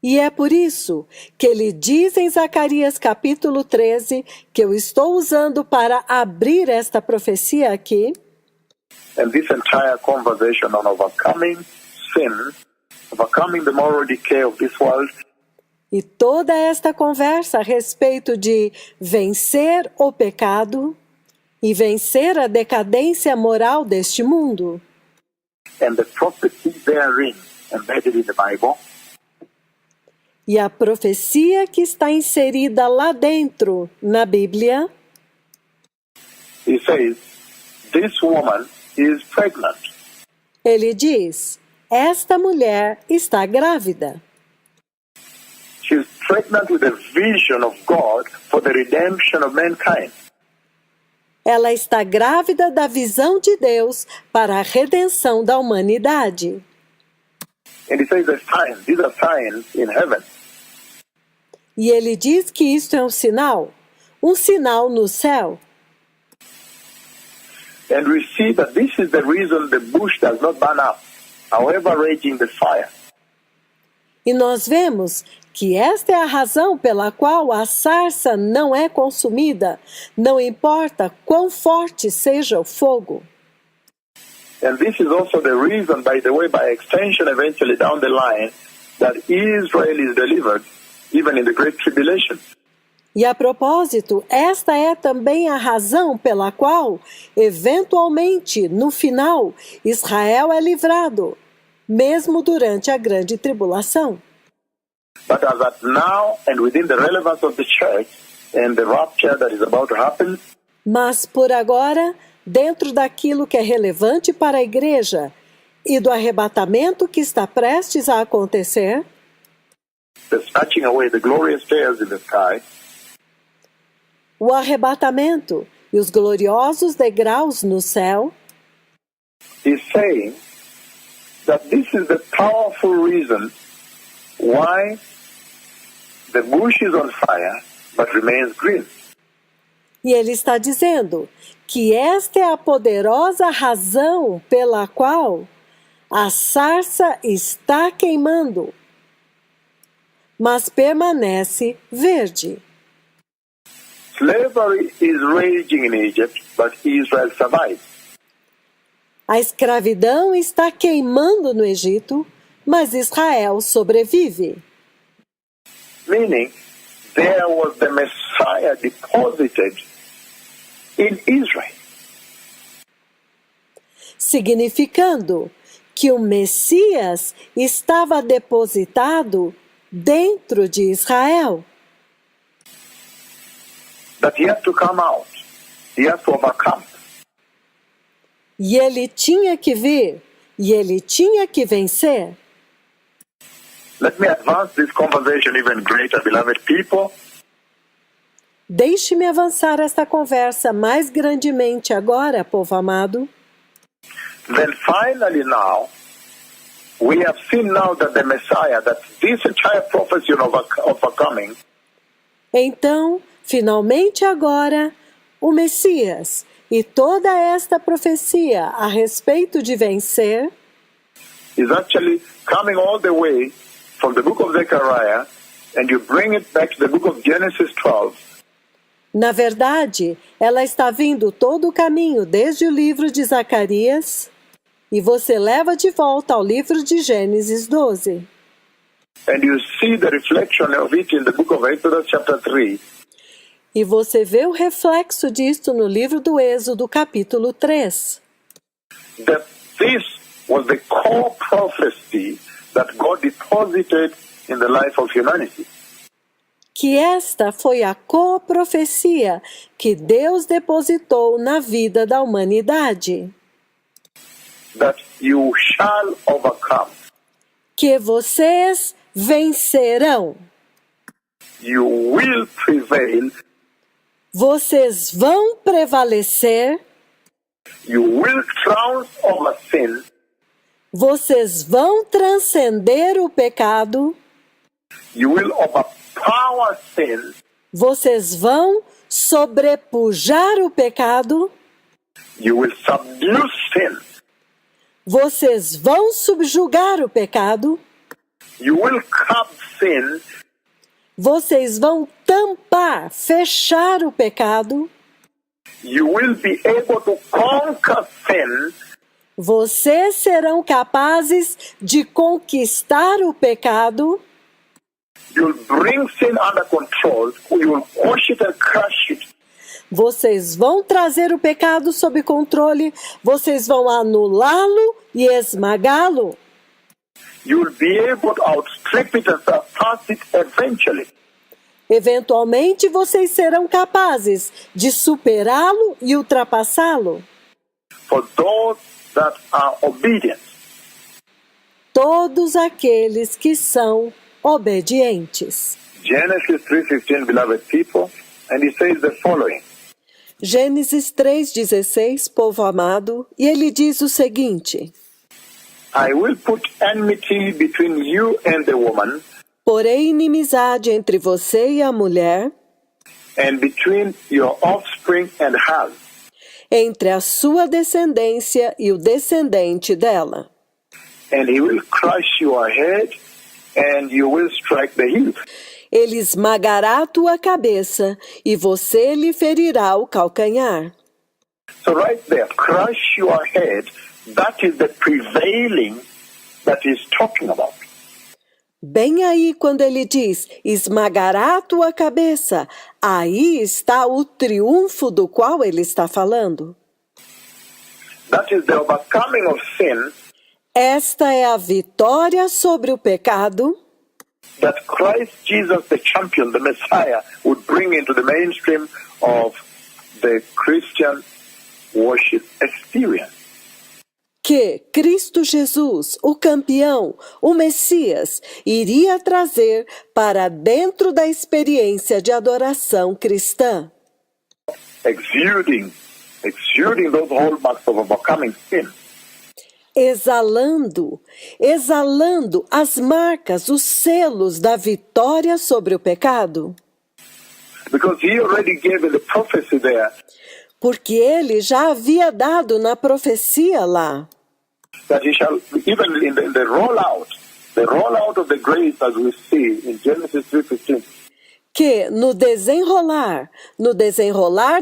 B: E é por isso que ele diz em Zacarias capítulo 13 que eu estou usando para abrir esta profecia aqui.
A: And this entire conversation on overcoming sin, overcoming the moral decay of this world,
B: E toda esta conversa a respeito de vencer o pecado e vencer a decadência moral deste mundo.
A: and the prophecy therein embedded in the Bible,
B: E a profecia que está inserida lá dentro, na Bíblia,
A: he says, this woman is pregnant.
B: ele diz, esta mulher está grávida.
A: She's pregnant with a vision of God for the redemption of mankind.
B: Ela está grávida da visão de Deus para a redenção da humanidade.
A: And he says, these are signs in heaven.
B: E ele diz que isto é um sinal no céu.
A: And we see that this is the reason the bush does not burn up, however raging the fire.
B: E nós vemos que esta é a razão pela qual a sarça não é consumida, não importa quão forte seja o fogo.
A: And this is also the reason, by the way, by extension, eventually down the line, that Israel is delivered, even in the Great Tribulation.
B: E a propósito, esta é também a razão pela qual, eventualmente, no final, Israel é livrado, mesmo durante a grande tribulação.
A: But as at now, and within the relevance of the church, and the rapture that is about to happen,
B: Mas, por agora, dentro daquilo que é relevante para a igreja e do arrebatamento que está prestes a acontecer,
A: the snatching away the glorious stars in the sky,
B: o arrebatamento e os gloriosos degraus no céu,
A: is saying that this is the powerful reason why the bush is on fire but remains green.
B: e ele está dizendo que esta é a poderosa razão pela qual a sarça está queimando, mas permanece verde.
A: Slavery is raging in Egypt, but Israel survives.
B: A escravidão está queimando no Egito, mas Israel sobrevive.
A: Meaning, there was the Messiah deposited in Israel.
B: Significando que o Messias estava depositado dentro de Israel.
A: That he had to come out. He had to overcome.
B: E ele tinha que vir, e ele tinha que vencer.
A: Let me advance this conversation even greater, beloved people.
B: Deixe-me avançar esta conversa mais grandemente agora, povo amado.
A: Then finally now, we have seen now that the Messiah, that this entire prophecy on overcoming,
B: Então, finalmente agora, o Messias e toda esta profecia a respeito de vencer
A: is actually coming all the way from the book of Zechariah, and you bring it back to the book of Genesis 12,
B: na verdade, ela está vindo todo o caminho desde o livro de Zacarias e você leva de volta ao livro de Gênesis 12.
A: and you see the reflection of it in the book of Exodus chapter 3,
B: E você vê o reflexo disto no livro do Êxodo, capítulo 3.
A: that this was the core prophecy that God deposited in the life of humanity.
B: Que esta foi a coprofecia que Deus depositou na vida da humanidade.
A: That you shall overcome.
B: Que vocês vencerão.
A: You will prevail.
B: Vocês vão prevalecer.
A: You will triumph over sin.
B: Vocês vão transcender o pecado.
A: You will overpower sin.
B: Vocês vão sobrepujar o pecado.
A: You will subdue sin.
B: Vocês vão subjugar o pecado.
A: You will curb sin.
B: Vocês vão tampar, fechar o pecado.
A: You will be able to conquer sin.
B: Vocês serão capazes de conquistar o pecado.
A: You'll bring sin under control. You will quash it and crush it.
B: Vocês vão trazer o pecado sob controle. Vocês vão anulá-lo e esmagá-lo.
A: You'll be able to outstrip it and surpass it eventually.
B: Eventualmente, vocês serão capazes de superá-lo e ultrapassá-lo.
A: For those that are obedient.
B: Todos aqueles que são obedientes.
A: Genesis 3:15, beloved people, and he says the following.
B: Gênesis 3:16, povo amado, e ele diz o seguinte:
A: I will put enmity between you and the woman,
B: porém inimizade entre você e a mulher,
A: and between your offspring and hers.
B: entre a sua descendência e o descendente dela.
A: And he will crush your head, and you will strike the heel.
B: Ele esmagará a tua cabeça e você lhe ferirá o calcanhar.
A: So right there, crush your head, that is the prevailing that he's talking about.
B: Bem aí quando ele diz, esmagará a tua cabeça, aí está o triunfo do qual ele está falando.
A: That is the overcoming of sin
B: Esta é a vitória sobre o pecado
A: that Christ Jesus, the champion, the Messiah, would bring into the mainstream of the Christian worship experience.
B: que Cristo Jesus, o campeão, o Messias, iria trazer para dentro da experiência de adoração cristã.
A: Exuding those hallmarks of overcoming sin.
B: Exalando as marcas, os selos da vitória sobre o pecado.
A: Because he already gave in the prophecy there
B: Porque ele já havia dado na profecia lá,
A: that he shall, even in the rollout of the grace as we see in Genesis 3:15,
B: que no desenrolar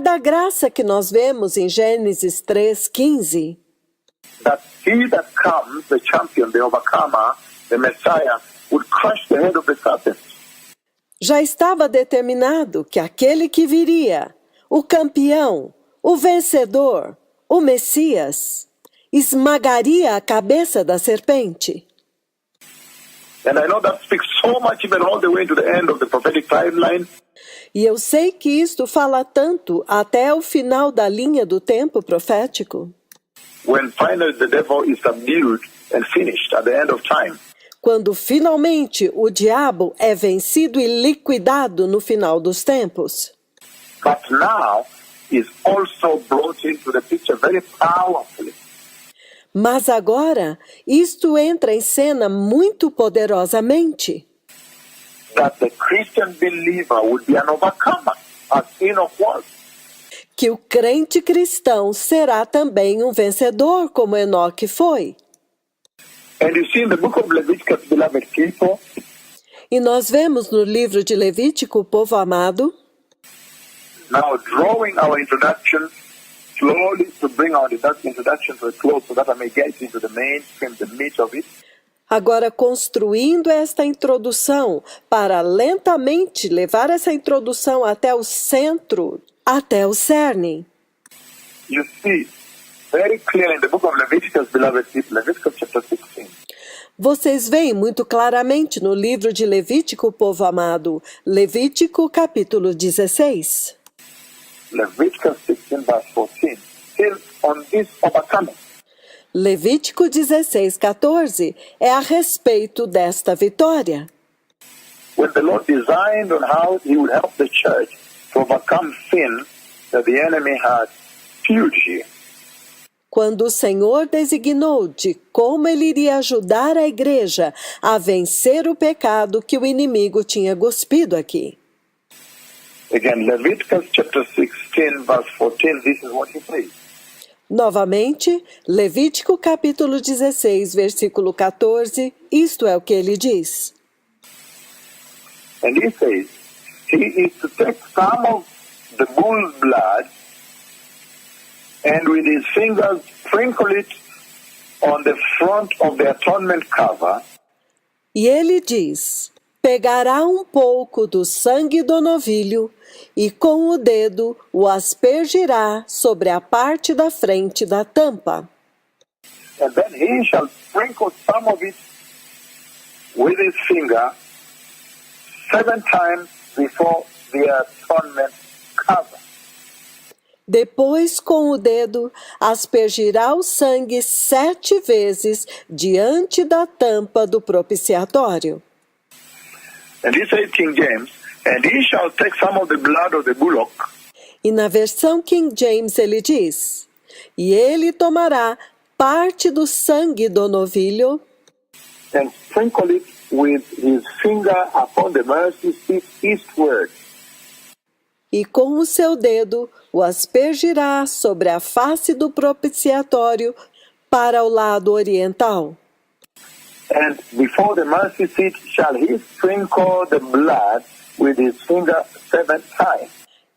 B: da graça que nós vemos em Gênesis 3:15,
A: that he that comes, the champion, the overcomer, the Messiah, would crush the head of the serpent.
B: já estava determinado que aquele que viria, o campeão, o vencedor, o Messias, esmagaria a cabeça da serpente.
A: And I know that speaks so much even all the way to the end of the prophetic timeline.
B: E eu sei que isto fala tanto até o final da linha do tempo profético,
A: When finally the devil is subdued and finished at the end of time.
B: quando finalmente o diabo é vencido e liquidado no final dos tempos.
A: But now is also brought into the picture very powerfully.
B: Mas agora, isto entra em cena muito poderosamente.
A: That the Christian believer would be an overcomer, as Enoch was.
B: Que o crente cristão será também um vencedor, como Enoque foi.
A: And you see in the book of Leviticus, beloved people,
B: E nós vemos no livro de Levítico, povo amado,
A: now drawing our introduction slowly to bring our introduction to a close so that I may get into the mainstream, the meat of it.
B: agora construindo esta introdução para lentamente levar essa introdução até o centro, até o cerne.
A: You see very clearly in the book of Leviticus, beloved people, Leviticus chapter 16.
B: Vocês veem muito claramente no livro de Levítico, povo amado, Levítico capítulo 16.
A: Leviticus 16 verse 14. Still on this overcoming.
B: Levítico 16:14 é a respeito desta vitória.
A: When the Lord designed on how he would help the church to overcome sin that the enemy had huge here.
B: quando o Senhor designou de como ele iria ajudar a igreja a vencer o pecado que o inimigo tinha cuspido aqui.
A: Again, Leviticus chapter 16, verse 14, this is what he says.
B: Novamente, Levítico capítulo 16, versículo 14, isto é o que ele diz.
A: And he says, he is to take some of the bull's blood and with his fingers sprinkle it on the front of the atonement cover.
B: E ele diz: pegará um pouco do sangue do novilho e com o dedo o aspergirá sobre a parte da frente da tampa.
A: And then he shall sprinkle some of it with his finger 7 times before the atonement cover.
B: Depois, com o dedo, aspergirá o sangue 7 vezes diante da tampa do propiciatório.
A: And he said, King James, and he shall take some of the blood of the bullock.
B: E na versão King James ele diz: e ele tomará parte do sangue do novilho
A: And sprinkle it with his finger upon the mercy seat eastward.
B: e com o seu dedo o aspergirá sobre a face do propiciatório para o lado oriental.
A: And before the mercy seat shall he sprinkle the blood with his finger 7 times.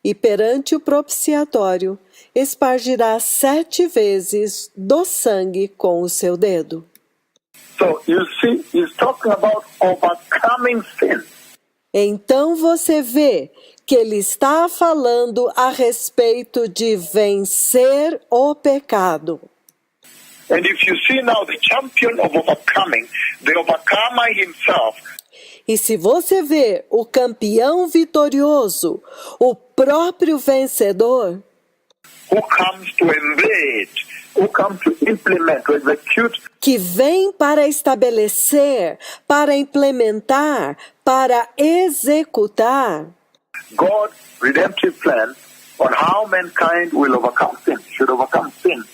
B: E perante o propiciatório espargirá 7 vezes do sangue com o seu dedo.
A: So you see, he's talking about overcoming sin.
B: Então você vê que ele está falando a respeito de vencer o pecado.
A: And if you see now the champion of overcoming, the overcomer himself,
B: E se você vê o campeão vitorioso, o próprio vencedor,
A: who comes to embed, who comes to implement, to execute
B: que vem para estabelecer, para implementar, para executar
A: God's redemptive plan on how mankind will overcome sin, should overcome sin.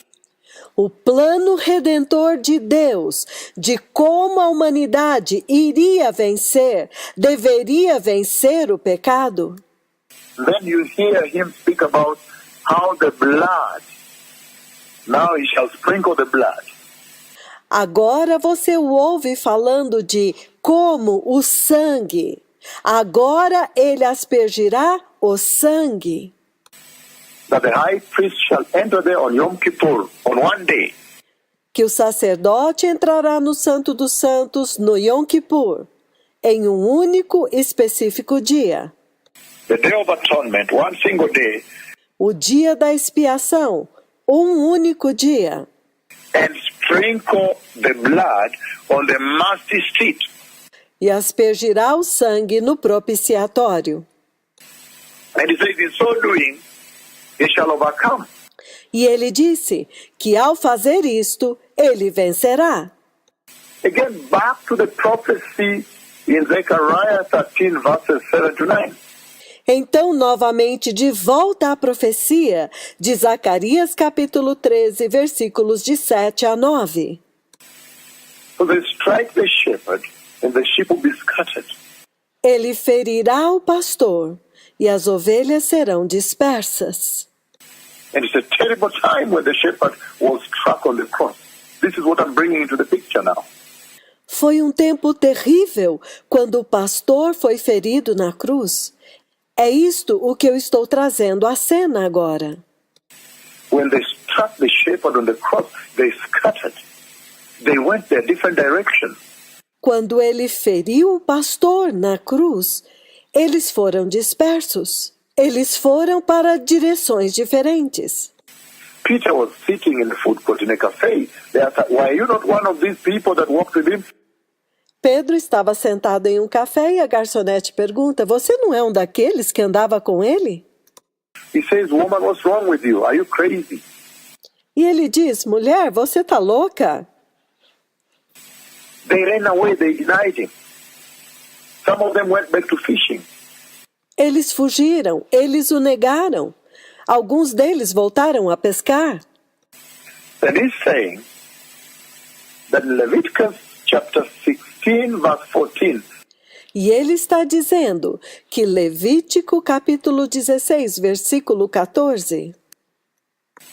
B: o plano redentor de Deus, de como a humanidade iria vencer, deveria vencer o pecado.
A: Then you hear him speak about how the blood, now he shall sprinkle the blood.
B: Agora você o ouve falando de como o sangue. Agora ele aspergirá o sangue.
A: That the high priest shall enter there on Yom Kippur, on one day.
B: Que o sacerdote entrará no Santo dos Santos no Yom Kippur, em um único específico dia.
A: The Day of Atonement, one single day,
B: O dia da expiação, um único dia.
A: and sprinkle the blood on the mercy seat.
B: E aspergirá o sangue no propiciatório.
A: And he says, in so doing, he shall overcome.
B: E ele disse que ao fazer isto, ele vencerá.
A: Again, back to the prophecy in Zechariah 13, verses 7 to 9.
B: Então, novamente, de volta à profecia de Zacarias capítulo 13, versículos de 7 a 9.
A: So they strike the shepherd, and the sheep will be scattered.
B: Ele ferirá o pastor, e as ovelhas serão dispersas.
A: And it's a terrible time when the shepherd was struck on the cross. This is what I'm bringing into the picture now.
B: Foi um tempo terrível quando o pastor foi ferido na cruz. É isto o que eu estou trazendo à cena agora.
A: When they struck the shepherd on the cross, they scattered. They went their different directions.
B: Quando ele feriu o pastor na cruz, eles foram dispersos. Eles foram para direções diferentes.
A: Peter was sitting in the food court in a cafe. They asked, why are you not one of these people that walked with him?
B: Pedro estava sentado em um café e a garçonete pergunta: você não é um daqueles que andava com ele?
A: He says, woman, what's wrong with you? Are you crazy?
B: E ele diz: mulher, você está louca?
A: They ran away, they denied him. Some of them went back to fishing.
B: Eles fugiram, eles o negaram. Alguns deles voltaram a pescar.
A: And he's saying that in Leviticus chapter 16, verse 14,
B: E ele está dizendo que Levítico capítulo 16, versículo 14,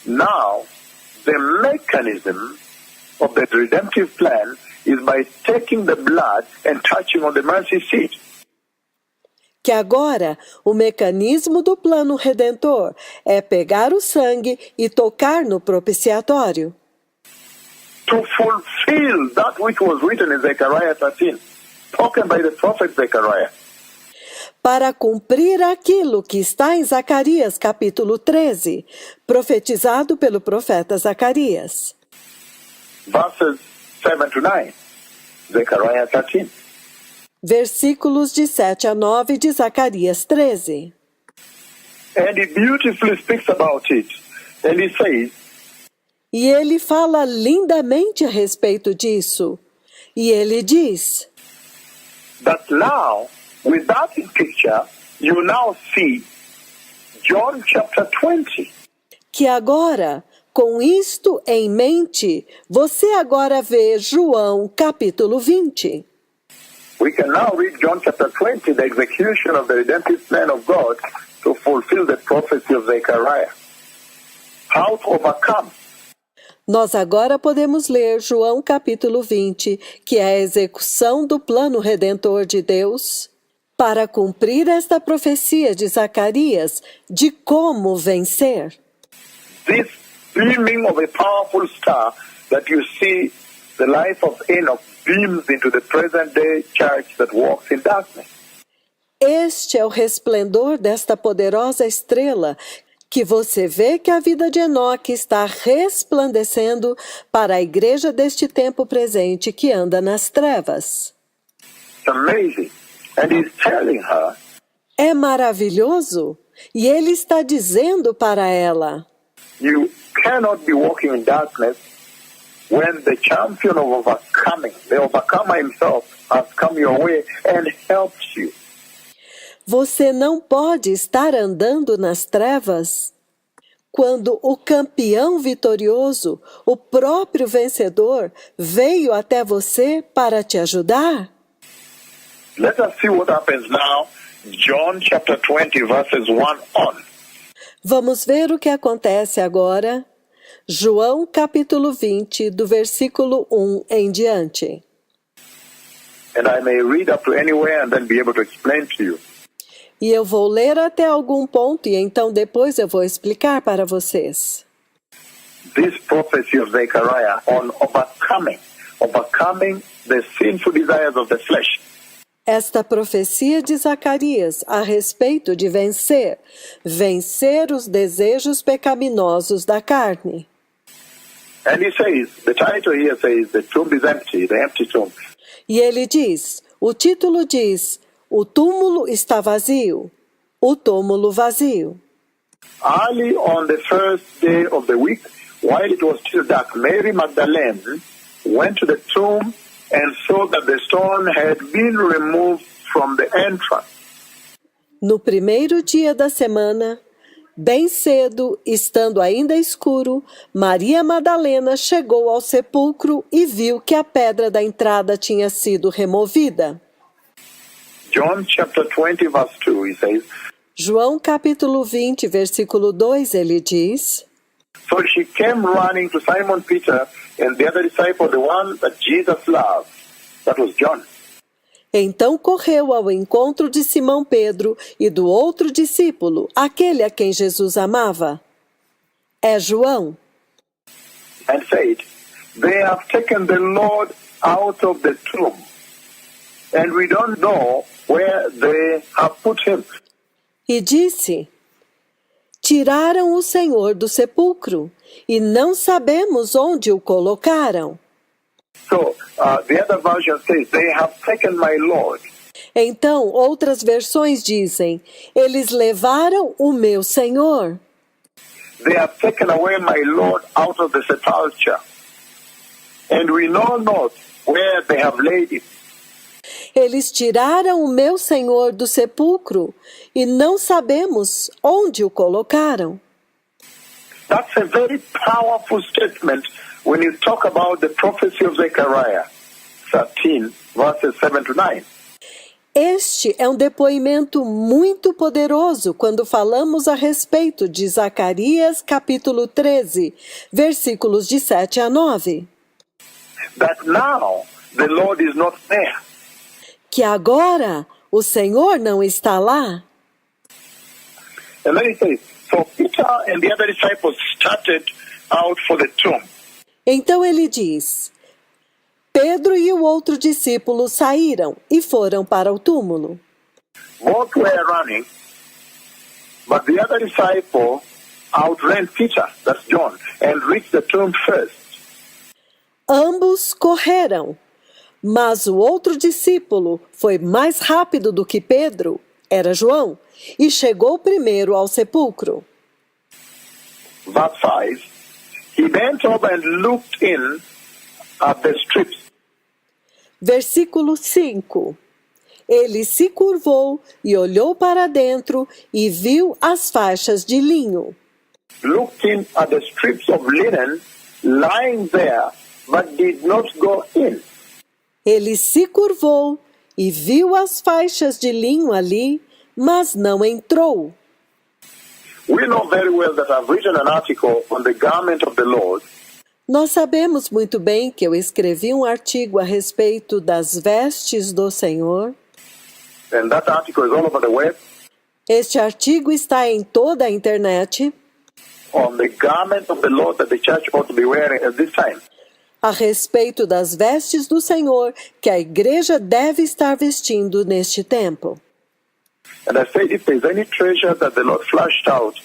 A: now the mechanism of the redemptive plan is by taking the blood and touching on the mercy seat.
B: que agora o mecanismo do plano redentor é pegar o sangue e tocar no propiciatório,
A: To fulfill that which was written in Zechariah 13, spoken by the prophet Zechariah.
B: para cumprir aquilo que está em Zacarias capítulo 13, profetizado pelo profeta Zacarias.
A: Verses 7 to 9, Zechariah 13.
B: Versículos de 7 a 9 de Zacarias 13.
A: And he beautifully speaks about it. And he says,
B: E ele fala lindamente a respeito disso. E ele diz
A: that now, with that in picture, you now see John chapter 20.
B: que agora, com isto em mente, você agora vê João capítulo 20.
A: We can now read John chapter 20, the execution of the redemptive plan of God to fulfill the prophecy of Zechariah. How to overcome.
B: Nós agora podemos ler João capítulo 20, que é a execução do plano redentor de Deus, para cumprir esta profecia de Zacarias de como vencer.
A: This beaming of a powerful star that you see the life of Enoch beams into the present-day church that walks in darkness.
B: Este é o resplendor desta poderosa estrela que você vê que a vida de Enoque está resplandecendo para a igreja deste tempo presente que anda nas trevas.
A: It's amazing. And he's telling her,
B: É maravilhoso? E ele está dizendo para ela:
A: you cannot be walking in darkness when the champion of overcoming, the overcomer himself, has come your way and helped you.
B: você não pode estar andando nas trevas quando o campeão vitorioso, o próprio vencedor, veio até você para te ajudar.
A: Let us see what happens now. John chapter 20, verses 1 on.
B: Vamos ver o que acontece agora. João capítulo 20, do versículo 1 em diante.
A: And I may read up to anywhere and then be able to explain to you.
B: E eu vou ler até algum ponto e então depois eu vou explicar para vocês.
A: This prophecy of Zechariah on overcoming the sinful desires of the flesh.
B: Esta profecia de Zacarias a respeito de vencer os desejos pecaminosos da carne.
A: And he says, the title here says, the tomb is empty, the empty tomb.
B: E ele diz, o título diz, o túmulo está vazio, o túmulo vazio.
A: Early on the first day of the week, while it was still dark, Mary Magdalene went to the tomb and saw that the stone had been removed from the entrance.
B: No primeiro dia da semana, bem cedo, estando ainda escuro, Maria Madalena chegou ao sepulcro e viu que a pedra da entrada tinha sido removida.
A: John chapter 20, verse 2, he says,
B: João capítulo 20, versículo 2, ele diz:
A: so she came running to Simon Peter and the other disciple, the one that Jesus loved. That was John.
B: Então correu ao encontro de Simão Pedro e do outro discípulo, aquele a quem Jesus amava. É João.
A: And said, they have taken the Lord out of the tomb, and we don't know where they have put him.
B: E disse: tiraram o Senhor do sepulcro, e não sabemos onde o colocaram.
A: So, the other version says, they have taken my Lord.
B: Então, outras versões dizem: eles levaram o meu Senhor.
A: They have taken away my Lord out of the sepulchre, and we know not where they have laid him.
B: Eles tiraram o meu Senhor do sepulcro, e não sabemos onde o colocaram.
A: That's a very powerful statement when you talk about the prophecy of Zechariah 13, verses 7 to 9.
B: Este é um depoimento muito poderoso quando falamos a respeito de Zacarias capítulo 13, versículos de 7 a 9.
A: That now the Lord is not there.
B: Que agora o Senhor não está lá.
A: And then he says, so Peter and the other disciples started out for the tomb.
B: Então ele diz: Pedro e o outro discípulo saíram e foram para o túmulo.
A: Both were running, but the other disciple outran Peter, that's John, and reached the tomb first.
B: Ambos correram, mas o outro discípulo foi mais rápido do que Pedro, era João, e chegou primeiro ao sepulcro.
A: Verse 5, he bent over and looked in at the strips.
B: Versículo 5. Ele se curvou e olhou para dentro e viu as faixas de linho.
A: Looking at the strips of linen lying there, but did not go in.
B: Ele se curvou e viu as faixas de linho ali, mas não entrou.
A: We know very well that I've written an article on the garment of the Lord.
B: Nós sabemos muito bem que eu escrevi um artigo a respeito das vestes do Senhor.
A: And that article is all over the web.
B: Este artigo está em toda a internet.
A: On the garment of the Lord that the church ought to be wearing at this time.
B: A respeito das vestes do Senhor que a igreja deve estar vestindo neste tempo.
A: And I said, if there's any treasure that the Lord flushed out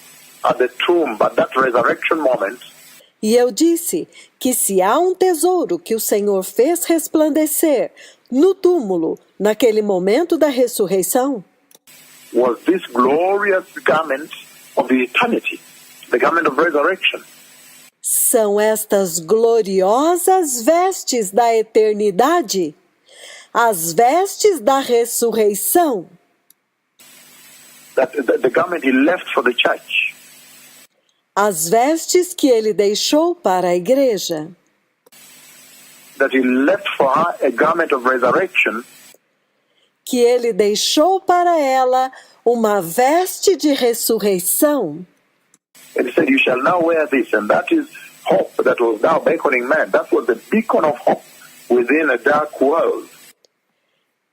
A: at the tomb, at that resurrection moment,
B: E eu disse que se há um tesouro que o Senhor fez resplandecer no túmulo, naquele momento da ressurreição,
A: was this glorious garment of the eternity, the garment of resurrection.
B: são estas gloriosas vestes da eternidade, as vestes da ressurreição,
A: That the garment he left for the church.
B: as vestes que ele deixou para a igreja,
A: That he left for her a garment of resurrection,
B: que ele deixou para ela uma veste de ressurreição.
A: and he said, you shall now wear this. And that is hope that was now beckoning man. That was the beacon of hope within a dark world.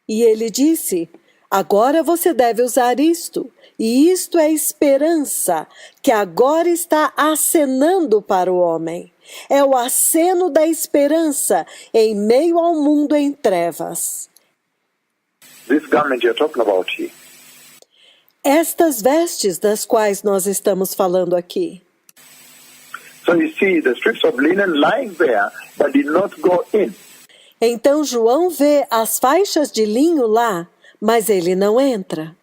B: E ele disse: agora você deve usar isto, e isto é esperança, que agora está acenando para o homem. É o aceno da esperança em meio ao mundo em trevas.
A: This garment you're talking about here.
B: Estas vestes das quais nós estamos falando aqui.
A: So you see the strips of linen lying there, but did not go in.
B: Então João vê as faixas de linho lá, mas ele não entra.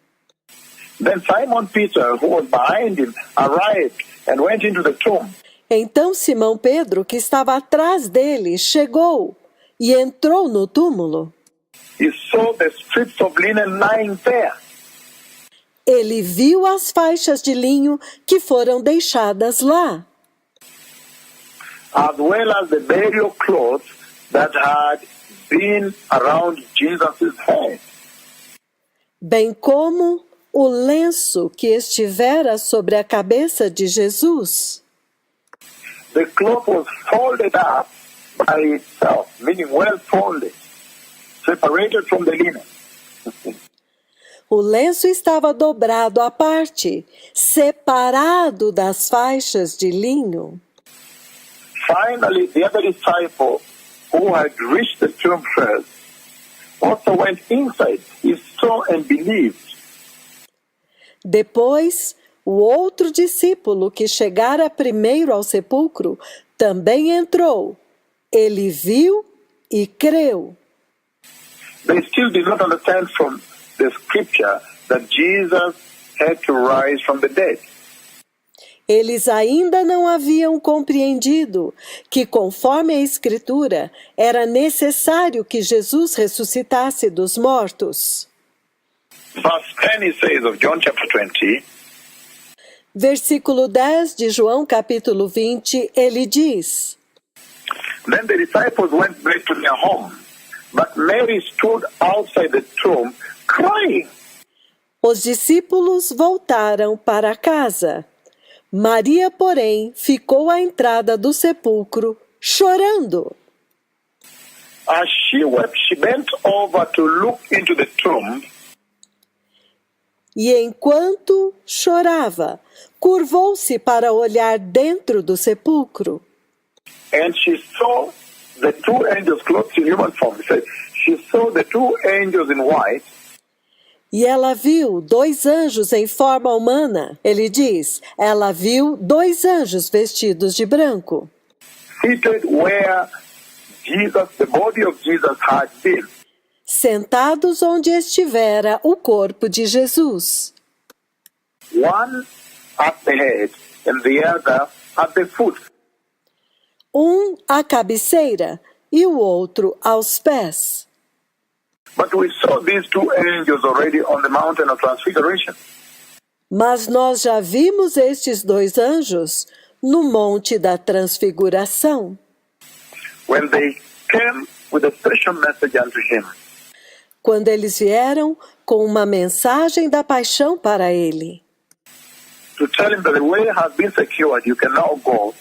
A: Then Simon Peter, who was behind him, arrived and went into the tomb.
B: Então Simão Pedro, que estava atrás dele, chegou e entrou no túmulo.
A: He saw the strips of linen lying there.
B: Ele viu as faixas de linho que foram deixadas lá,
A: as well as the burial clothes that had been around Jesus' head.
B: bem como o lenço que estivera sobre a cabeça de Jesus.
A: The cloth was folded up by itself, meaning well folded, separated from the linen.
B: O lenço estava dobrado à parte, separado das faixas de linho.
A: Finally, the other disciple who had reached the tomb first also went inside. He saw and believed.
B: Depois, o outro discípulo que chegara primeiro ao sepulcro também entrou. Ele viu e creu.
A: They still did not understand from the scripture that Jesus had to rise from the dead.
B: Eles ainda não haviam compreendido que, conforme a Escritura, era necessário que Jesus ressuscitasse dos mortos.
A: Verse 10 it says of John chapter 20,
B: Versículo 10 de João capítulo 20, ele diz:
A: Then the disciples went back to their home, but Mary stood outside the tomb crying.
B: Os discípulos voltaram para casa. Maria, porém, ficou à entrada do sepulcro, chorando.
A: As she wept, she bent over to look into the tomb,
B: E enquanto chorava, curvou-se para olhar dentro do sepulcro.
A: and she saw the two angels clothed in human form. It says, she saw the two angels in white,
B: E ela viu 2 anjos em forma humana. Ele diz, ela viu 2 anjos vestidos de branco,
A: seated where Jesus, the body of Jesus, had been.
B: sentados onde estivera o corpo de Jesus.
A: One at the head and the other at the foot.
B: Um à cabeceira e o outro aos pés.
A: But we saw these two angels already on the mountain of transfiguration.
B: Mas nós já vimos estes 2 anjos no Monte da Transfiguração,
A: When they came with a special message unto him,
B: quando eles vieram com uma mensagem da paixão para ele,
A: to tell him that the way has been secured, you can now go.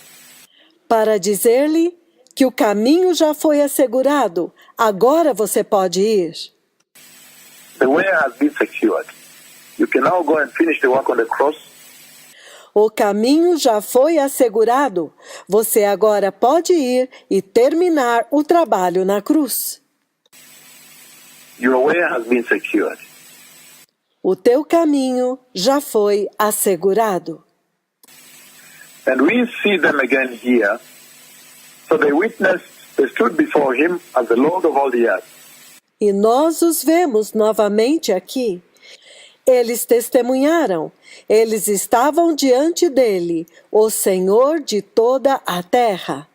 B: para dizer-lhe que o caminho já foi assegurado, agora você pode ir.
A: The way has been secured. You can now go and finish the work on the cross.
B: O caminho já foi assegurado, você agora pode ir e terminar o trabalho na cruz.
A: Your way has been secured.
B: O teu caminho já foi assegurado.
A: And we see them again here. So they witnessed, they stood before him as the Lord of all the earth.
B: E nós os vemos novamente aqui. Eles testemunharam, eles estavam diante dele, o Senhor de toda a terra.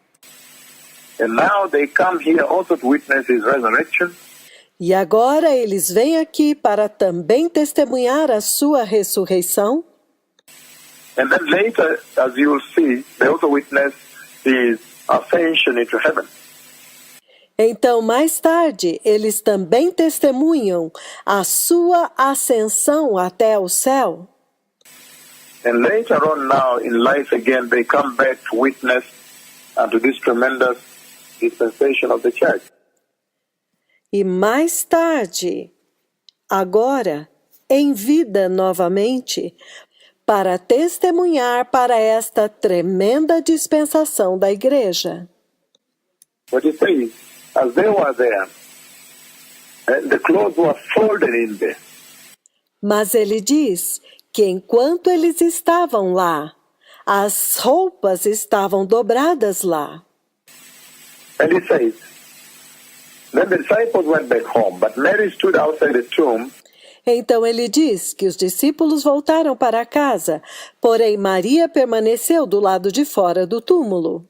A: And now they come here also to witness his resurrection.
B: E agora eles vêm aqui para também testemunhar a sua ressurreição.
A: And then later, as you will see, they also witness his ascension into heaven.
B: Então, mais tarde, eles também testemunham a sua ascensão até o céu.
A: And later on now in life again, they come back to witness unto this tremendous dispensation of the church.
B: E mais tarde, agora, em vida novamente, para testemunhar para esta tremenda dispensação da igreja.
A: But it says, as they were there, the clothes were folded in there.
B: Mas ele diz que enquanto eles estavam lá, as roupas estavam dobradas lá.
A: And it says, then the disciples went back home, but Mary stood outside the tomb.
B: Então ele diz que os discípulos voltaram para casa, porém Maria permaneceu do lado de fora do túmulo.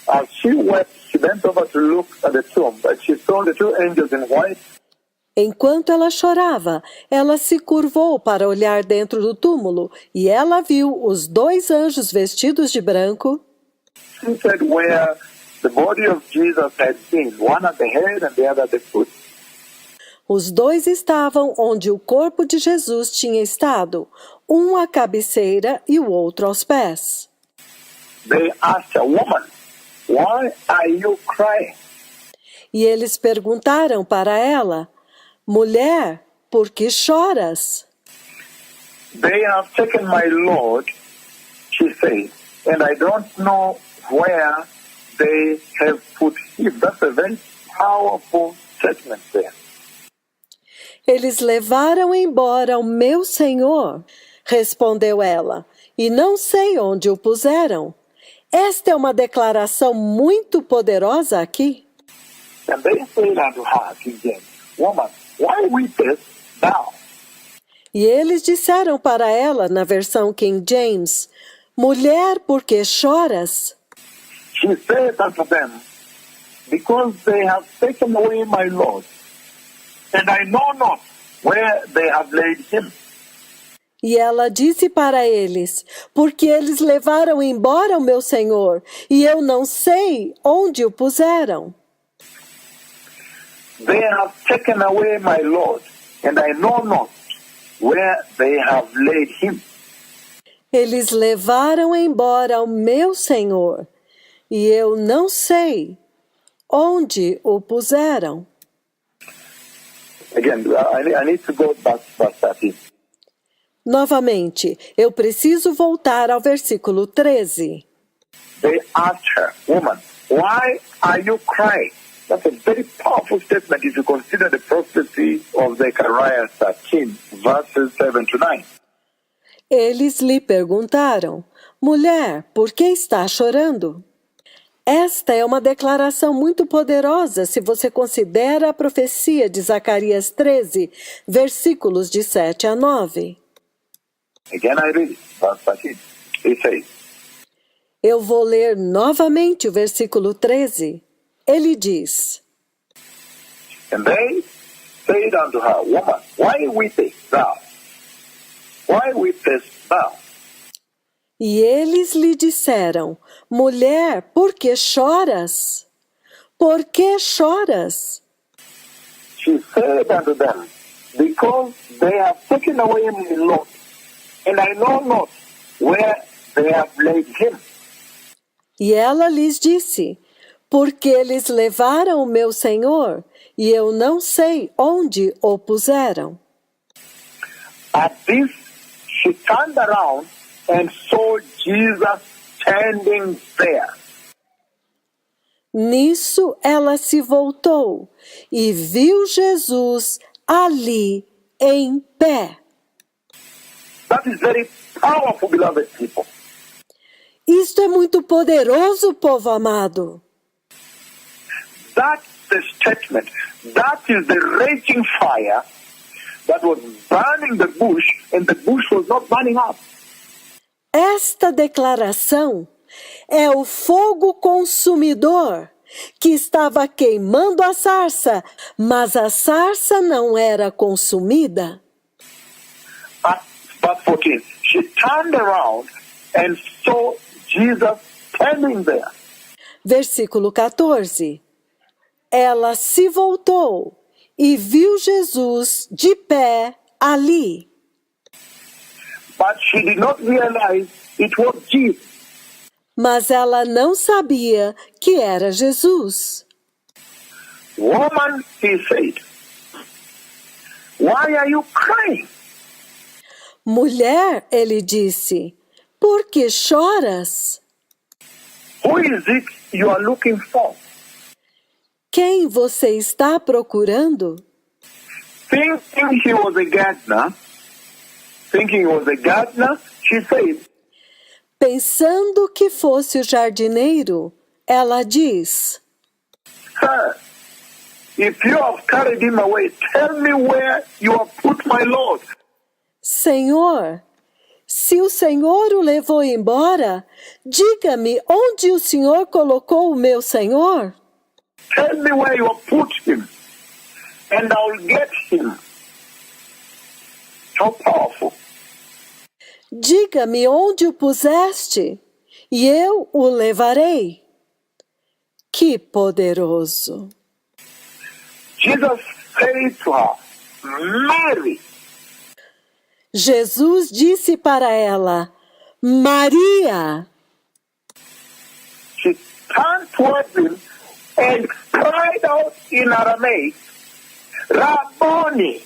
A: As she wept, she bent over to look at the tomb, but she saw the two angels in white.
B: Enquanto ela chorava, ela se curvou para olhar dentro do túmulo e ela viu os 2 anjos vestidos de branco,
A: Seated where the body of Jesus had been, one at the head and the other at the foot.
B: Os 2 estavam onde o corpo de Jesus tinha estado, um à cabeceira e o outro aos pés.
A: They asked a woman, why are you crying?
B: E eles perguntaram para ela, mulher, por que choras?
A: They have taken my Lord, she said, and I don't know where they have put him. That's a very powerful statement there.
B: Eles levaram embora o meu Senhor, respondeu ela, e não sei onde o puseram. Esta é uma declaração muito poderosa aqui.
A: And they said unto her, King James, woman, why weepest thou?
B: E eles disseram para ela, na versão King James, mulher, por que choras?
A: She said unto them, because they have taken away my Lord, and I know not where they have laid him.
B: E ela disse para eles: porque eles levaram embora o meu senhor, e eu não sei onde o puseram.
A: They have taken away my Lord, and I know not where they have laid him.
B: Eles levaram embora o meu senhor, e eu não sei onde o puseram.
A: Again, I need to go back to verse 13.
B: Novamente, eu preciso voltar ao versículo 13.
A: They asked her, woman, why are you crying? That's a very powerful statement if you consider the prophecy of Zechariah 13, verses 7 to 9.
B: Eles lhe perguntaram: mulher, por que está chorando? Esta é uma declaração muito poderosa se você considera a profecia de Zacarias 13, versículos de 7 a 9.
A: Again, I read it, verse 13. It says,
B: Eu vou ler novamente o versículo 13. Ele diz:
A: and they said unto her, woman, why weepest thou? Why weepest thou?
B: E eles lhe disseram: mulher, por que choras? Por que choras?
A: She said unto them, because they have taken away my Lord, and I know not where they have laid him.
B: E ela lhes disse: porque eles levaram o meu senhor, e eu não sei onde o puseram.
A: At this, she turned around and saw Jesus standing there.
B: Nisso ela se voltou e viu Jesus ali em pé.
A: That is very powerful, beloved people.
B: Isto é muito poderoso, povo amado.
A: That's the statement. That is the raging fire that was burning the bush, and the bush was not burning up.
B: Esta declaração é o fogo consumidor que estava queimando a sarça, mas a sarça não era consumida.
A: At verse 14, she turned around and saw Jesus standing there.
B: Versículo 14. Ela se voltou e viu Jesus de pé ali.
A: But she did not realize it was Jesus.
B: Mas ela não sabia que era Jesus.
A: Woman, he said, why are you crying?
B: Mulher, ele disse, por que choras?
A: Who is it you are looking for?
B: Quem você está procurando?
A: Thinking he was a gardener, she said,
B: Pensando que fosse o jardineiro, ela diz,
A: Sir, if you have carried him away, tell me where you have put my Lord.
B: Senhor, se o Senhor o levou embora, diga-me onde o Senhor colocou o meu Senhor?
A: Tell me where you have put him, and I'll get him. So powerful.
B: Diga-me onde o puseste, e eu o levarei. Que poderoso!
A: Jesus said to her, Mary.
B: Jesus disse para ela, Maria.
A: She turned towards him and cried out in Aramaic, Rabboni.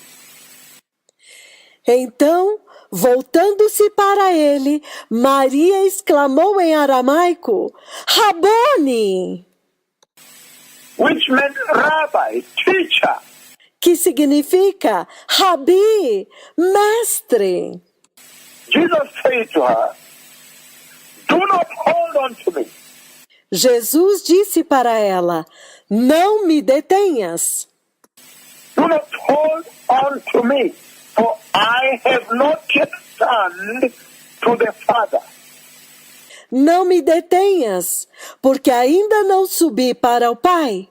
B: Então, voltando-se para ele, Maria exclamou em aramaico, Rabone,
A: Which meant rabbi, teacher.
B: que significa Rabi, mestre.
A: Jesus said to her, do not hold on to me.
B: Jesus disse para ela, não me detenhas.
A: Do not hold on to me, for I have not yet turned to the Father.
B: Não me detenhas, porque ainda não subi para o Pai.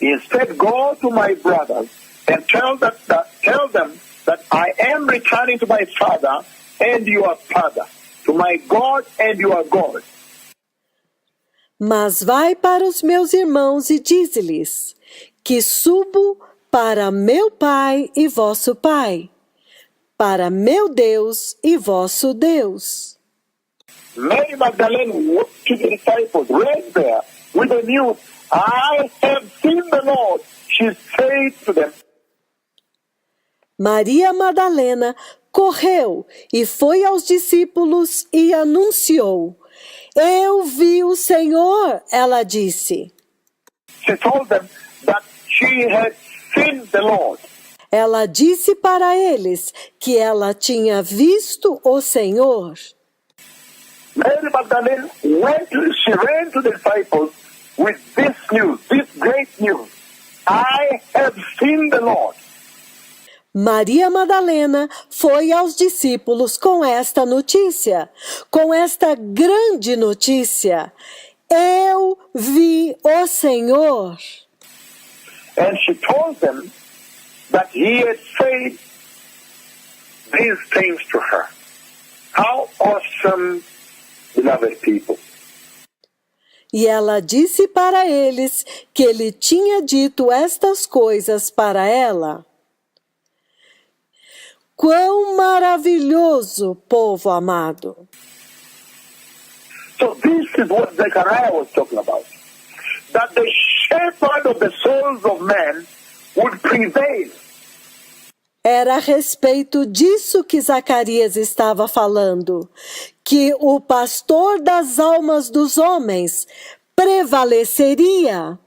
A: Instead, go to my brothers and tell them that I am returning to my Father and your Father, to my God and your God.
B: Mas vai para os meus irmãos e dize-lhes que subo para meu Pai e vosso Pai, para meu Deus e vosso Deus.
A: Mary Magdalene went to the disciples right there with the news, I have seen the Lord. She said to them,
B: Maria Madalena correu e foi aos discípulos e anunciou: Eu vi o Senhor, ela disse.
A: she told them that she had seen the Lord.
B: Ela disse para eles que ela tinha visto o Senhor.
A: Mary Magdalene she ran to the disciples with this news, this great news. I have seen the Lord.
B: Maria Madalena foi aos discípulos com esta notícia, com esta grande notícia. Eu vi o Senhor.
A: And she told them that he had said these things to her. How awesome, beloved people.
B: E ela disse para eles que ele tinha dito estas coisas para ela. Quão maravilhoso, povo amado!
A: So this is what Zechariah was talking about. That the shepherd of the souls of men would prevail.
B: Era a respeito disso que Zacarias estava falando, que o pastor das almas dos homens prevaleceria.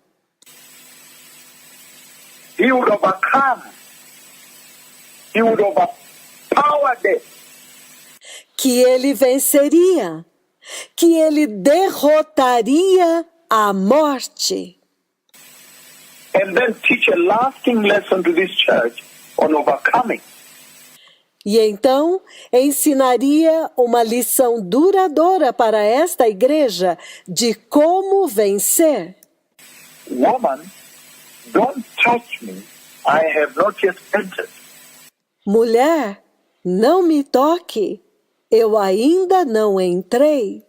A: He would overcome. He would overpower death.
B: Que ele venceria, que ele derrotaria a morte.
A: And then teach a lasting lesson to this church on overcoming.
B: E então ensinaria uma lição duradoura para esta igreja de como vencer.
A: Woman, don't touch me. I have not yet entered.
B: Mulher, não me toque, eu ainda não entrei.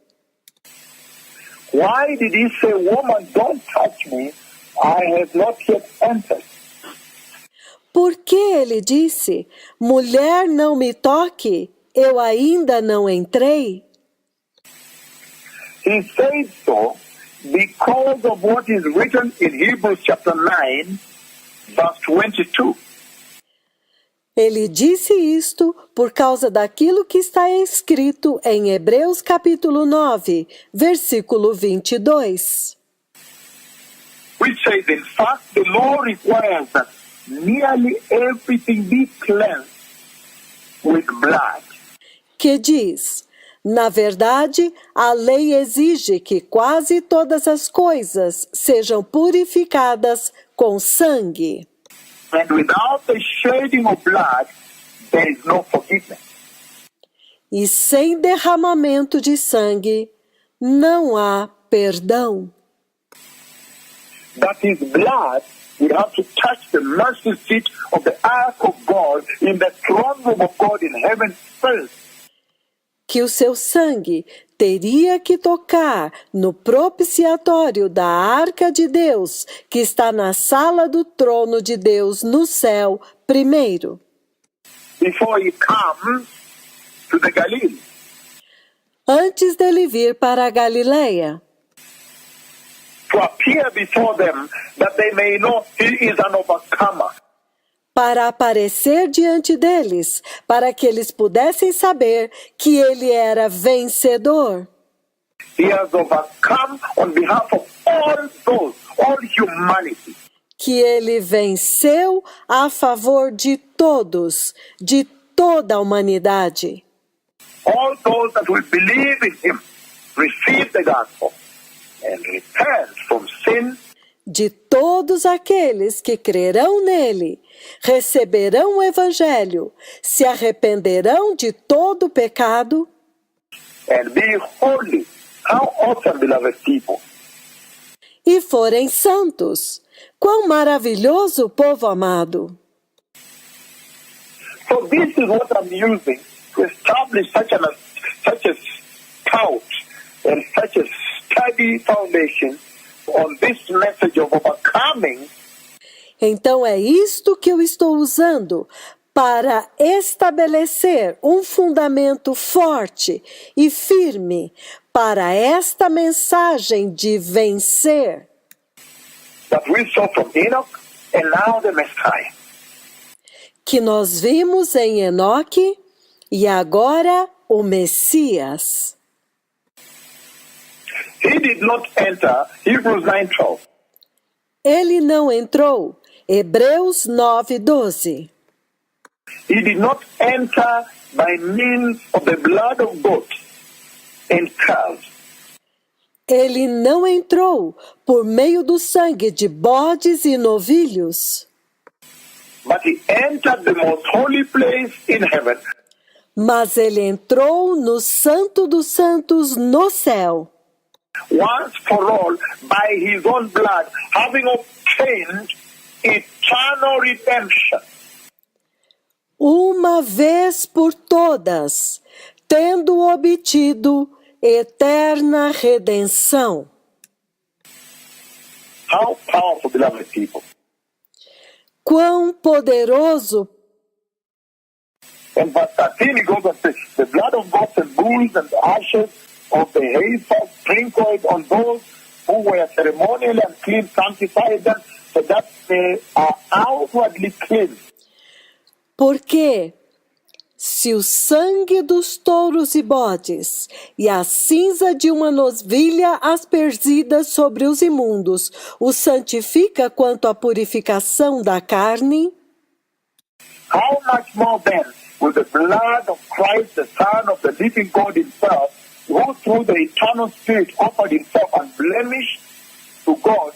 A: Why did he say, woman, don't touch me? I have not yet entered.
B: Por que ele disse, mulher, não me toque, eu ainda não entrei?
A: He said so because of what is written in Hebrews chapter 9, verse 22.
B: Ele disse isto por causa daquilo que está escrito em Hebreus capítulo 9, versículo 22.
A: Which says, in fact, the law requires that nearly everything be cleansed with blood.
B: Que diz, na verdade, a lei exige que quase todas as coisas sejam purificadas com sangue.
A: And without the shedding of blood, there is no forgiveness.
B: E sem derramamento de sangue, não há perdão.
A: That his blood would have to touch the mercy seat of the ark of God in the throne room of God in heaven first.
B: Que o seu sangue teria que tocar no propiciatório da arca de Deus, que está na sala do trono de Deus no céu, primeiro.
A: Before he comes to the Galilee.
B: Antes dele vir para a Galileia.
A: To appear before them that they may know he is an overcomer.
B: Para aparecer diante deles, para que eles pudessem saber que ele era vencedor.
A: He has overcome on behalf of all humanity.
B: Que ele venceu a favor de todos, de toda a humanidade.
A: All those that will believe in him, receive the gospel, and repent from sin.
B: De todos aqueles que crerão nele, receberão o evangelho, se arrependerão de todo o pecado.
A: And be holy. How awesome, beloved people.
B: E forem santos. Quão maravilhoso, povo amado!
A: So this is what I'm using to establish such a stout and such a steady foundation on this message of overcoming.
B: Então é isto que eu estou usando para estabelecer um fundamento forte e firme para esta mensagem de vencer.
A: That we saw from Enoch and now the Messiah.
B: Que nós vimos em Enoque e agora o Messias.
A: He did not enter Hebrews 9:12.
B: Ele não entrou. Hebreus 9:12.
A: He did not enter by means of the blood of goats and calves.
B: Ele não entrou por meio do sangue de bodes e novilhos,
A: But he entered the most holy place in heaven.
B: mas ele entrou no Santo dos Santos no céu,
A: Once for all, by his own blood, having obtained eternal redemption.
B: uma vez por todas, tendo obtido eterna redenção.
A: How powerful, beloved people.
B: Quão poderoso!
A: And verse 13, he goes on to say, the blood of goats and bulls and the ashes of the heifer sprinkled on those who were ceremonially unclean, sanctified them, so that they are outwardly clean.
B: Porque se o sangue dos touros e bodes e a cinza de uma novilha aspersida sobre os imundos o santifica quanto à purificação da carne,
A: How much more then will the blood of Christ, the Son of the living God himself, who through the eternal Spirit offered himself unblemished to God,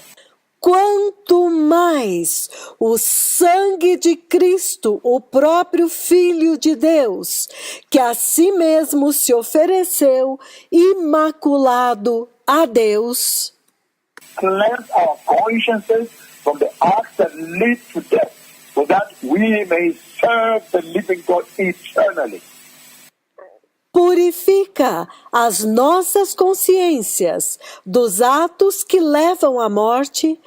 B: quanto mais o sangue de Cristo, o próprio Filho de Deus, que a si mesmo se ofereceu imaculado a Deus,
A: cleanse our consciences from the acts that lead to death, so that we may serve the living God eternally.
B: purifica as nossas consciências dos atos que levam à morte,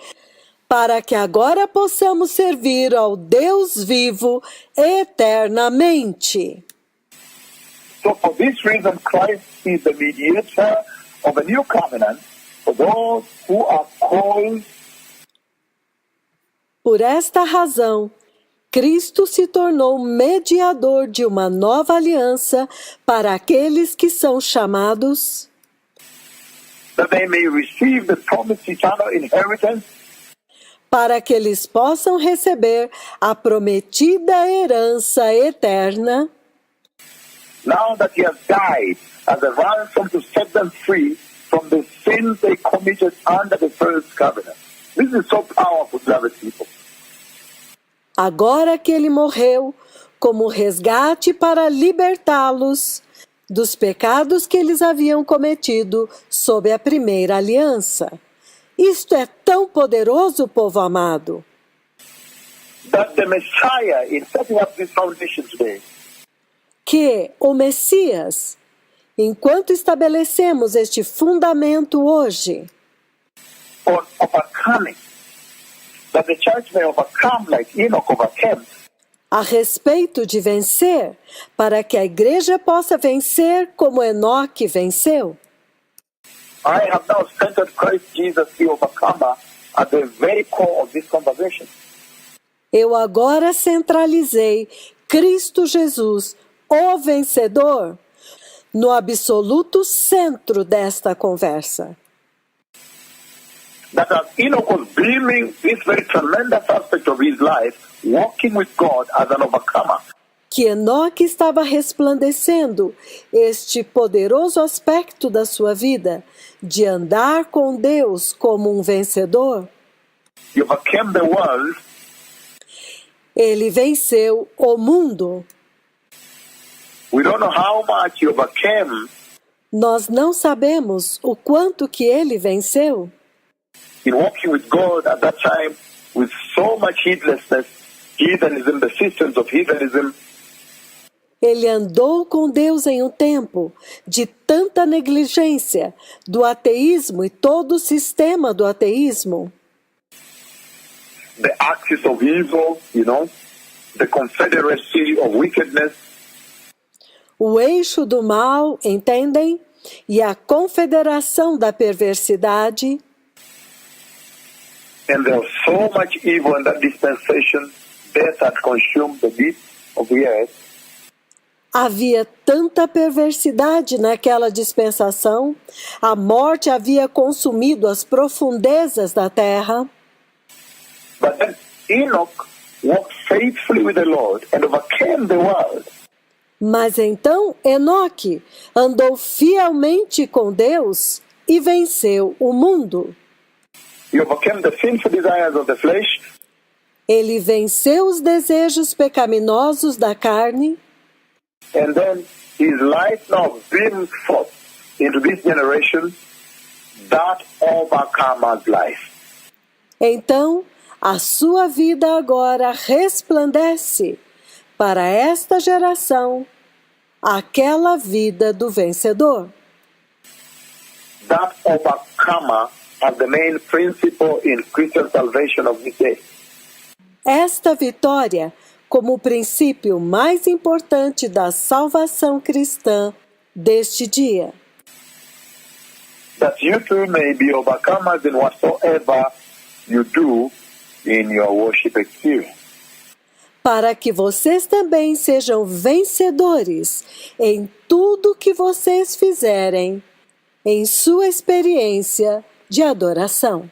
B: para que agora possamos servir ao Deus vivo eternamente.
A: So for this reason, Christ is the mediator of a new covenant for those who are called.
B: Por esta razão, Cristo se tornou mediador de uma nova aliança para aqueles que são chamados,
A: that they may receive the promised eternal inheritance,
B: para que eles possam receber a prometida herança eterna,
A: now that he has died as a ransom to set them free from the sins they committed under the first covenant. This is so powerful, beloved people.
B: agora que ele morreu como resgate para libertá-los dos pecados que eles haviam cometido sob a primeira aliança. Isto é tão poderoso, povo amado,
A: That the Messiah, in setting up this foundation today,
B: que o Messias, enquanto estabelecemos este fundamento hoje,
A: on overcoming, that the church may overcome like Enoch overcame,
B: a respeito de vencer, para que a igreja possa vencer como Enoque venceu.
A: I have now centered Christ Jesus, the overcomer, at the very core of this conversation.
B: Eu agora centralizei Cristo Jesus, o vencedor, no absoluto centro desta conversa.
A: That as Enoch was beaming this very tremendous aspect of his life, walking with God as an overcomer,
B: Que Enoque estava resplandecendo este poderoso aspecto da sua vida, de andar com Deus como um vencedor.
A: he overcame the world.
B: Ele venceu o mundo.
A: We don't know how much he overcame
B: Nós não sabemos o quanto que ele venceu
A: in walking with God at that time with so much heedlessness, heathenism, the systems of heathenism,
B: Ele andou com Deus em um tempo de tanta negligência do ateísmo e todo o sistema do ateísmo.
A: The axis of evil, the confederacy of wickedness.
B: O eixo do mal, entendem? E a confederação da perversidade.
A: And there was so much evil in that dispensation, death had consumed the deep of the earth.
B: Havia tanta perversidade naquela dispensação, a morte havia consumido as profundezas da terra.
A: But then Enoch walked faithfully with the Lord and overcame the world.
B: Mas então Enoque andou fielmente com Deus e venceu o mundo.
A: He overcame the sinful desires of the flesh.
B: Ele venceu os desejos pecaminosos da carne.
A: And then his light now beams forth into this generation, that overcomer's life.
B: Então, a sua vida agora resplandece para esta geração, aquela vida do vencedor.
A: That overcomer as the main principle in Christian salvation of this day.
B: Esta vitória como o princípio mais importante da salvação cristã deste dia.
A: That you too may be overcomers in whatsoever you do in your worship experience.
B: Para que vocês também sejam vencedores em tudo que vocês fizerem em sua experiência de adoração.